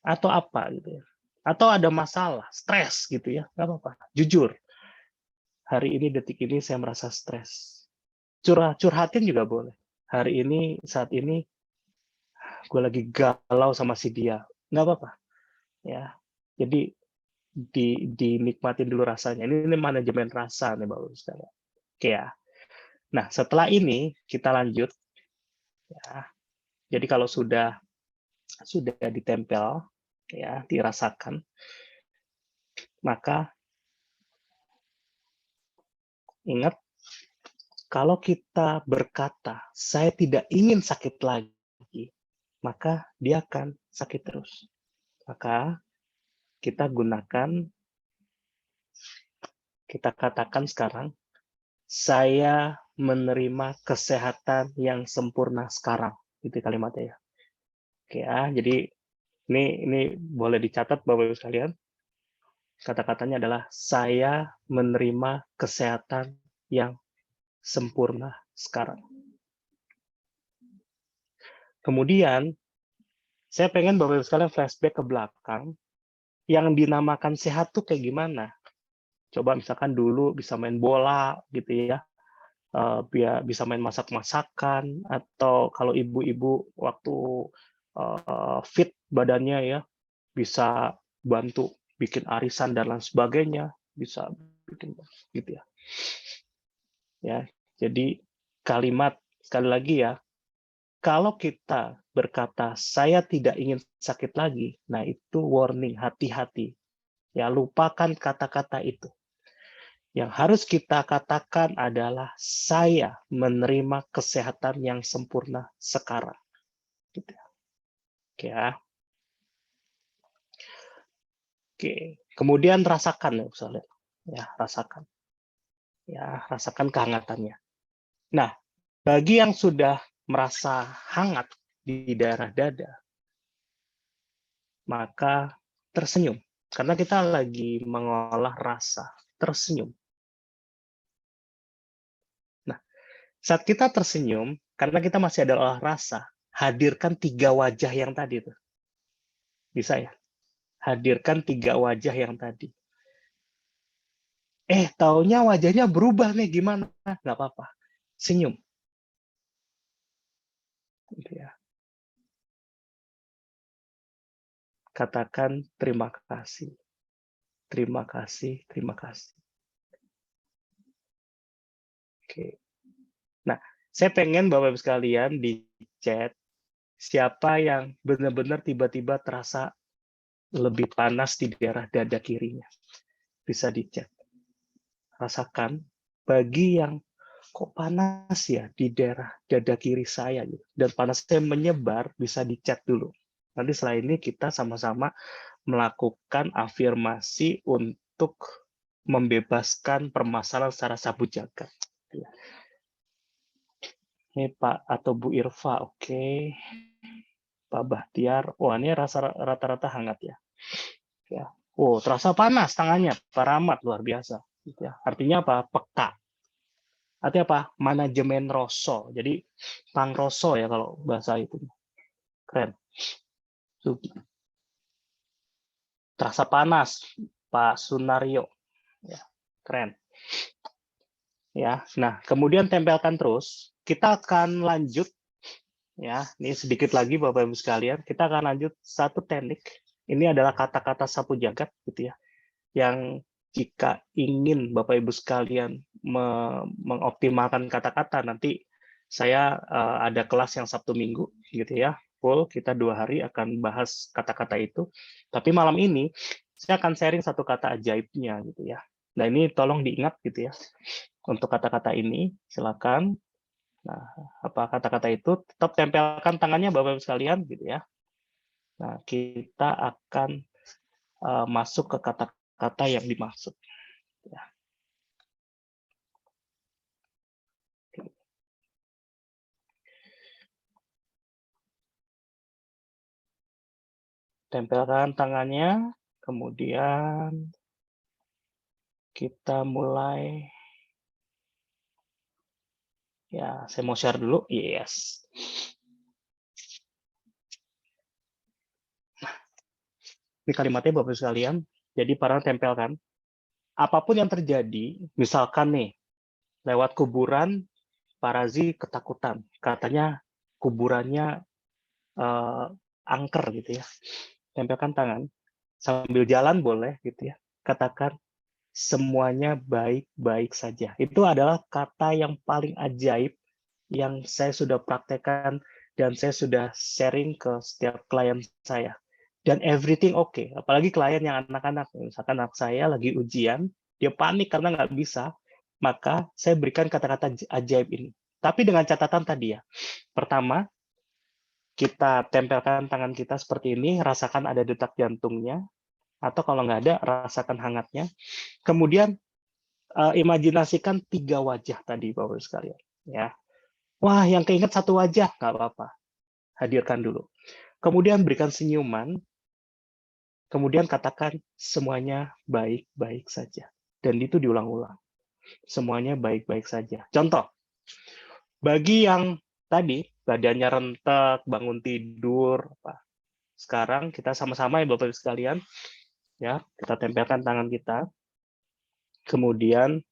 atau apa gitu ya. Atau ada masalah, stres gitu ya, nggak apa-apa. Jujur, hari ini detik ini saya merasa stres. Curhatin juga boleh. Hari ini, saat ini, gue lagi galau sama si dia. Nggak apa-apa. Ya, jadi dinikmatin dulu rasanya. Ini manajemen rasa nih Bapak sekalian. Oke ya. Nah, setelah ini kita lanjut ya. Jadi kalau sudah ditempel ya, dirasakan, maka ingat kalau kita berkata, saya tidak ingin sakit lagi, maka dia akan sakit terus. Maka kita katakan sekarang, saya menerima kesehatan yang sempurna sekarang. Itu kalimatnya ya. Oke ya, jadi ini boleh dicatat Bapak Ibu sekalian. Kata-katanya adalah saya menerima kesehatan yang sempurna sekarang. Kemudian saya pengen Bapak Ibu sekalian flashback ke belakang, yang dinamakan sehat tuh kayak gimana? Coba misalkan dulu bisa main bola gitu ya, bisa main masak-masakan, atau kalau ibu-ibu waktu fit badannya ya, bisa bantu bikin arisan dan lain sebagainya, bisa bikin gitu ya. Ya, jadi kalimat sekali lagi ya, kalau kita berkata saya tidak ingin sakit lagi, nah itu warning, hati-hati. Ya, lupakan kata-kata itu. Yang harus kita katakan adalah saya menerima kesehatan yang sempurna sekarang. Gitu. Oke ya. Oke. Kemudian rasakan ya, misalnya. Ya, rasakan. Ya, rasakan kehangatannya. Nah, bagi yang sudah merasa hangat di daerah dada, maka tersenyum. Karena kita lagi mengolah rasa. Tersenyum. Nah, saat kita tersenyum, karena kita masih ada olah rasa, hadirkan 3 wajah yang tadi tuh. Bisa ya? Hadirkan 3 wajah yang tadi. Taunya wajahnya berubah nih, gimana? Nggak apa-apa. Senyum. Gitu ya. Katakan terima kasih. Terima kasih, terima kasih. Oke. Nah, saya pengen Bapak-Ibu sekalian di chat siapa yang benar-benar tiba-tiba terasa lebih panas di daerah dada kirinya. Bisa dicek. Rasakan, bagi yang kok panas ya di daerah dada kiri saya, gitu. Dan panasnya menyebar, bisa dicek dulu. Nanti setelah ini kita sama-sama melakukan afirmasi untuk membebaskan permasalahan secara sabu jagat. Ini Pak atau Bu Irfa, oke. Pak Bahtiar, wah ini rata-rata hangat ya. Ya. Oh, terasa panas tangannya, Pak Rahmat, luar biasa. Gitu ya. Artinya apa? Peka. Artinya apa? Manajemen rasa. Jadi pangroso ya kalau bahasa itu. Keren. Terasa panas, Pak Sunario. Ya, keren. Ya, nah kemudian tempelkan terus. Kita akan lanjut. Ya, ini sedikit lagi Bapak Ibu sekalian. Kita akan lanjut satu teknik. Ini adalah kata-kata sapu jagat, gitu ya. Yang jika ingin Bapak Ibu sekalian mengoptimalkan kata-kata, nanti saya ada kelas yang Sabtu Minggu, gitu ya, full kita 2 hari akan bahas kata-kata itu. Tapi malam ini saya akan sharing satu kata ajaibnya, gitu ya. Nah ini tolong diingat, gitu ya. Untuk kata-kata ini, silakan. Nah, apa kata-kata itu? Tetap tempelkan tangannya Bapak Ibu sekalian, gitu ya. Nah, kita akan masuk ke kata-kata yang dimaksud. Ya. Tempelkan tangannya, kemudian kita mulai. Ya, saya mau share dulu. Yes. Ini kalimatnya Bapak sekalian. Jadi para tempelkan. Apapun yang terjadi, misalkan nih, lewat kuburan, Pak Razi ketakutan. Katanya kuburannya angker gitu ya. Tempelkan tangan. Sambil jalan boleh gitu ya. Katakan semuanya baik-baik saja. Itu adalah kata yang paling ajaib yang saya sudah praktekkan dan saya sudah sharing ke setiap klien saya. Dan everything okay. Apalagi klien yang anak-anak. Misalkan anak saya lagi ujian, dia panik karena nggak bisa, maka saya berikan kata-kata ajaib ini. Tapi dengan catatan tadi ya. Pertama, kita tempelkan tangan kita seperti ini, rasakan ada detak jantungnya, atau kalau nggak ada, rasakan hangatnya. Kemudian, imajinasikan 3 wajah tadi, Bapak sekalian. Ya. Wah, yang keinget 1 wajah, nggak apa-apa. Hadirkan dulu. Kemudian berikan senyuman, kemudian katakan semuanya baik-baik saja. Dan itu diulang-ulang. Semuanya baik-baik saja. Contoh, bagi yang tadi badannya rentek, bangun tidur, sekarang kita sama-sama ya Bapak-Ibu sekalian, ya kita tempelkan tangan kita, kemudian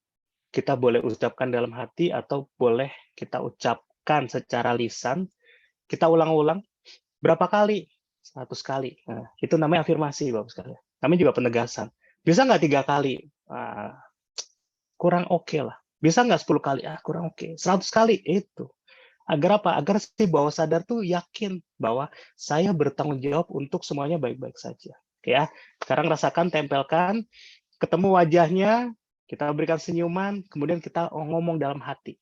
kita boleh ucapkan dalam hati atau boleh kita ucapkan secara lisan. Kita ulang-ulang berapa kali? 100 kali. Nah, itu namanya afirmasi, Bapak sekalian. Kami juga penegasan. Bisa nggak 3 kali? Kurang oke lah. Bisa nggak 10 kali? Kurang oke. 100 kali? Itu. Agar apa? Agar si bawah sadar tuh yakin bahwa saya bertanggung jawab untuk semuanya baik-baik saja. Oke ya. Sekarang rasakan, tempelkan, ketemu wajahnya, kita berikan senyuman, kemudian kita ngomong dalam hati.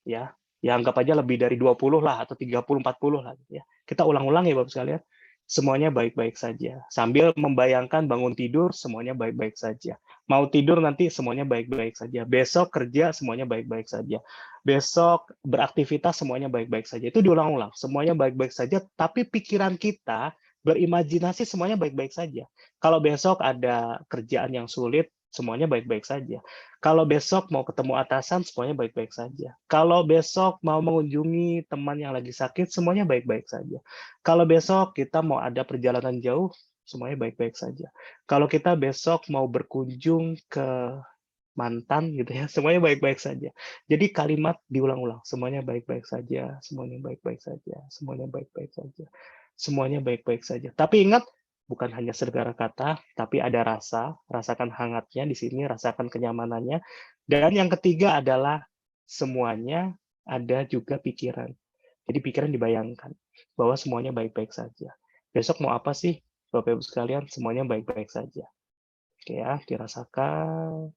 Ya, anggap aja lebih dari 20 lah atau 30, 40 lah gitu ya. Kita ulang-ulang ya Bapak sekalian. Semuanya baik-baik saja. Sambil membayangkan bangun tidur semuanya baik-baik saja. Mau tidur nanti semuanya baik-baik saja. Besok kerja semuanya baik-baik saja. Besok beraktivitas semuanya baik-baik saja. Itu diulang-ulang. Semuanya baik-baik saja, tapi pikiran kita berimajinasi semuanya baik-baik saja. Kalau besok ada kerjaan yang sulit, semuanya baik-baik saja. Kalau besok mau ketemu atasan, semuanya baik-baik saja. Kalau besok mau mengunjungi teman yang lagi sakit, semuanya baik-baik saja. Kalau besok kita mau ada perjalanan jauh, semuanya baik-baik saja. Kalau kita besok mau berkunjung ke mantan gitu ya, semuanya baik-baik saja. Jadi kalimat diulang-ulang, semuanya baik-baik saja, semuanya baik-baik saja, semuanya baik-baik saja, semuanya baik-baik saja. Tapi ingat, bukan hanya segala kata, tapi ada rasa, rasakan hangatnya di sini, rasakan kenyamanannya. Dan yang ketiga adalah semuanya ada juga pikiran. Jadi pikiran dibayangkan bahwa semuanya baik-baik saja. Besok mau apa sih? Bapak Ibu sekalian, semuanya baik-baik saja. Oke ya, dirasakan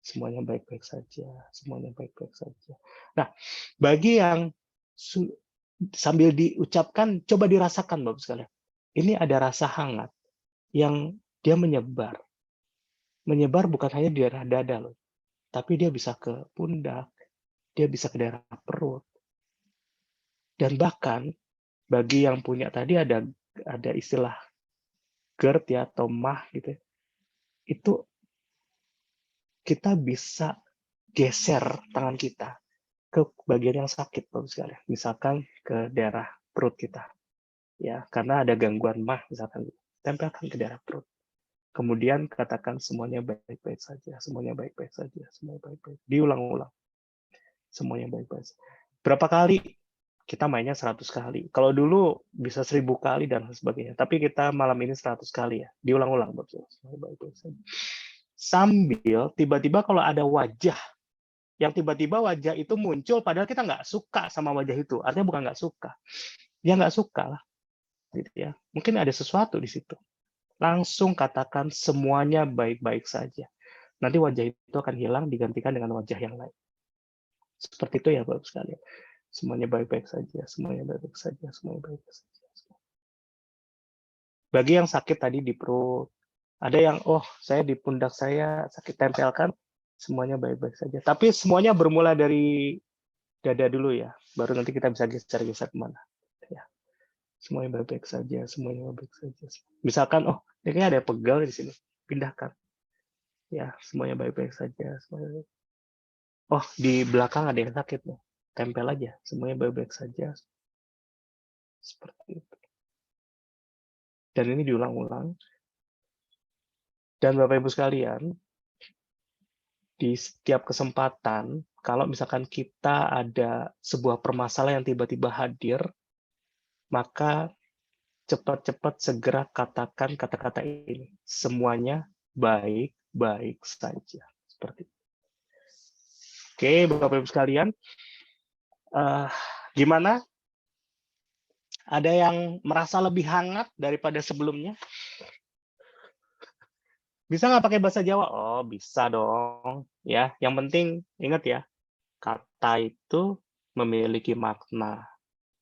semuanya baik-baik saja, semuanya baik-baik saja. Nah, bagi yang sambil diucapkan, coba dirasakan Bapak sekalian. Ini ada rasa hangat yang dia menyebar. Menyebar bukan hanya di daerah dada loh, tapi dia bisa ke pundak, dia bisa ke daerah perut. Dan bahkan bagi yang punya tadi ada istilah GERD ya atau MAH gitu. Itu kita bisa geser tangan kita ke bagian yang sakit Bapak sekalian. Misalkan ke daerah perut kita. Ya, karena ada gangguan MAH misalkan, tempelkan ke daerah perut. Kemudian katakan semuanya baik-baik saja, semuanya baik-baik saja, semuanya baik-baik. Diulang-ulang. Semuanya baik-baik. Berapa kali? Kita mainnya 100 kali. Kalau dulu bisa 1000 kali dan sebagainya. Tapi kita malam ini 100 kali ya. Diulang-ulang. Baik-baik saja. Sambil tiba-tiba kalau ada wajah, yang tiba-tiba wajah itu muncul padahal kita nggak suka sama wajah itu. Artinya bukan nggak suka. Ya nggak suka lah. Gitu ya. Mungkin ada sesuatu di situ. Langsung katakan semuanya baik-baik saja. Nanti wajah itu akan hilang digantikan dengan wajah yang lain. Seperti itu ya Bapak sekalian. Semuanya baik-baik saja, semuanya baik-baik saja, semuanya baik-baik saja. Bagi yang sakit tadi di perut, ada yang saya di pundak saya sakit, tempelkan, semuanya baik-baik saja. Tapi semuanya bermula dari dada dulu ya, baru nanti kita bisa geser-geser kemana. Ya. Semuanya baik-baik saja, semuanya baik-baik saja. Misalkan, ini kayaknya ada pegal di sini, pindahkan. Ya, semuanya baik-baik saja. Semuanya baik. Di belakang ada yang sakit nih, tempel aja, semuanya baik-baik saja. Seperti itu. Dan ini diulang-ulang. Dan Bapak Ibu sekalian, di setiap kesempatan, kalau misalkan kita ada sebuah permasalahan yang tiba-tiba hadir, maka cepat-cepat segera katakan kata-kata ini. Semuanya baik-baik saja. Seperti itu. Oke, Bapak Ibu sekalian, gimana? Ada yang merasa lebih hangat daripada sebelumnya? Bisa nggak pakai bahasa Jawa? Bisa dong. Ya, yang penting ingat ya, kata itu memiliki makna.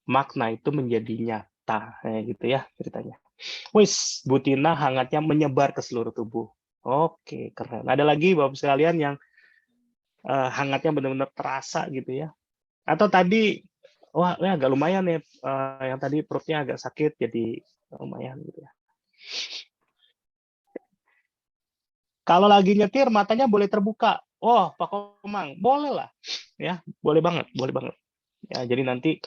Makna itu menjadi nyata, gitu ya ceritanya. Wis, Bu Tina hangatnya menyebar ke seluruh tubuh. Oke, keren. Ada lagi Bapak sekalian yang hangatnya benar-benar terasa gitu ya. Atau tadi, ini agak lumayan nih, yang tadi perutnya agak sakit, jadi lumayan gitu ya. Kalau lagi nyetir, matanya boleh terbuka. Pak Komang, boleh lah. Ya, boleh banget, boleh banget. Ya, jadi nanti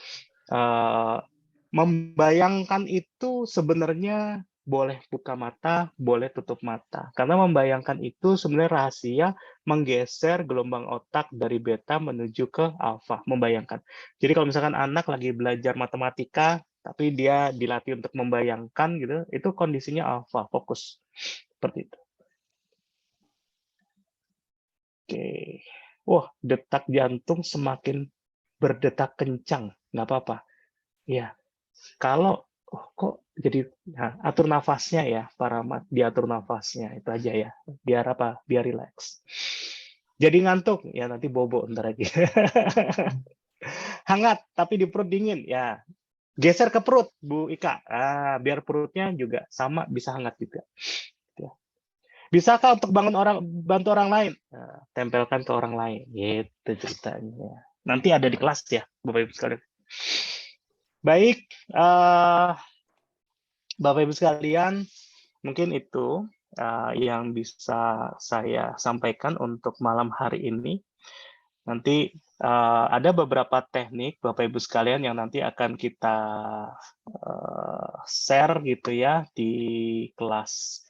membayangkan itu sebenarnya boleh buka mata, boleh tutup mata. Karena membayangkan itu sebenarnya rahasia menggeser gelombang otak dari beta menuju ke alfa, membayangkan. Jadi kalau misalkan anak lagi belajar matematika, tapi dia dilatih untuk membayangkan gitu, itu kondisinya alfa, fokus. Seperti itu. Oke. Detak jantung semakin berdetak kencang, nggak apa-apa. Ya, kalau kok jadi atur nafasnya ya, para diatur nafasnya itu aja ya, biar apa? Biar rileks. Jadi ngantuk ya nanti bobo ntar lagi. Hangat tapi di perut dingin ya. Geser ke perut Bu Ika, biar perutnya juga sama bisa hangat juga. Bisakah untuk bantu orang lain? Tempelkan ke orang lain, gitu ceritanya. Nanti ada di kelas ya, Bapak Ibu sekalian. Baik, Bapak Ibu sekalian, mungkin itu yang bisa saya sampaikan untuk malam hari ini. Nanti ada beberapa teknik Bapak Ibu sekalian yang nanti akan kita share gitu ya di kelas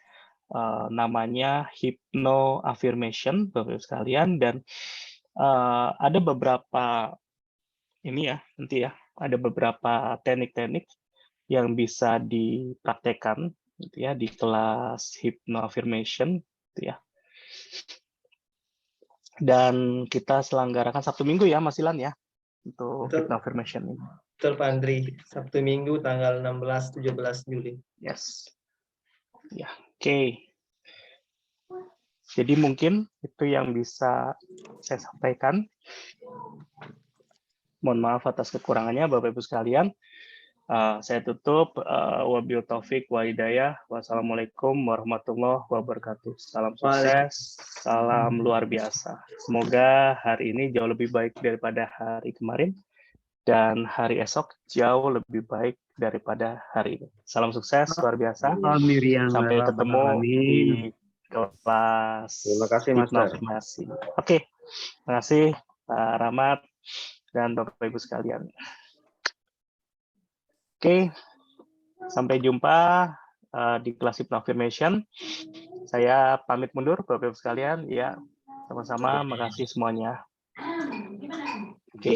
namanya Hypno Affirmation Bapak Ibu sekalian, dan ada beberapa ini ya nanti ya ada beberapa teknik-teknik yang bisa dipraktekkan gitu ya di kelas Hypno Affirmation gitu ya. Dan kita selenggarakan Sabtu Minggu ya Mas Ilan ya untuk Hypno Affirmation ini. Betul Pak Andri, Sabtu Minggu tanggal 16-17 Juli. Yes. Oke. Jadi mungkin itu yang bisa saya sampaikan. Mohon maaf atas kekurangannya, Bapak Ibu sekalian. Saya tutup. Wabillahi taufik wa hidayah. Wassalamualaikum warahmatullahi wabarakatuh. Salam sukses, salam luar biasa. Semoga hari ini jauh lebih baik daripada hari kemarin, dan hari esok jauh lebih baik daripada hari ini. Salam sukses luar biasa. Sampai ketemu di kelas Terima kasih, Master. hipnoafirmasi. Oke, terima kasih Pak Rahmat dan Bapak Ibu sekalian. Oke, sampai jumpa di kelas hipnoafirmation. Saya pamit mundur, Bapak Ibu sekalian. Ya, sama-sama. Makasih semuanya. Oke.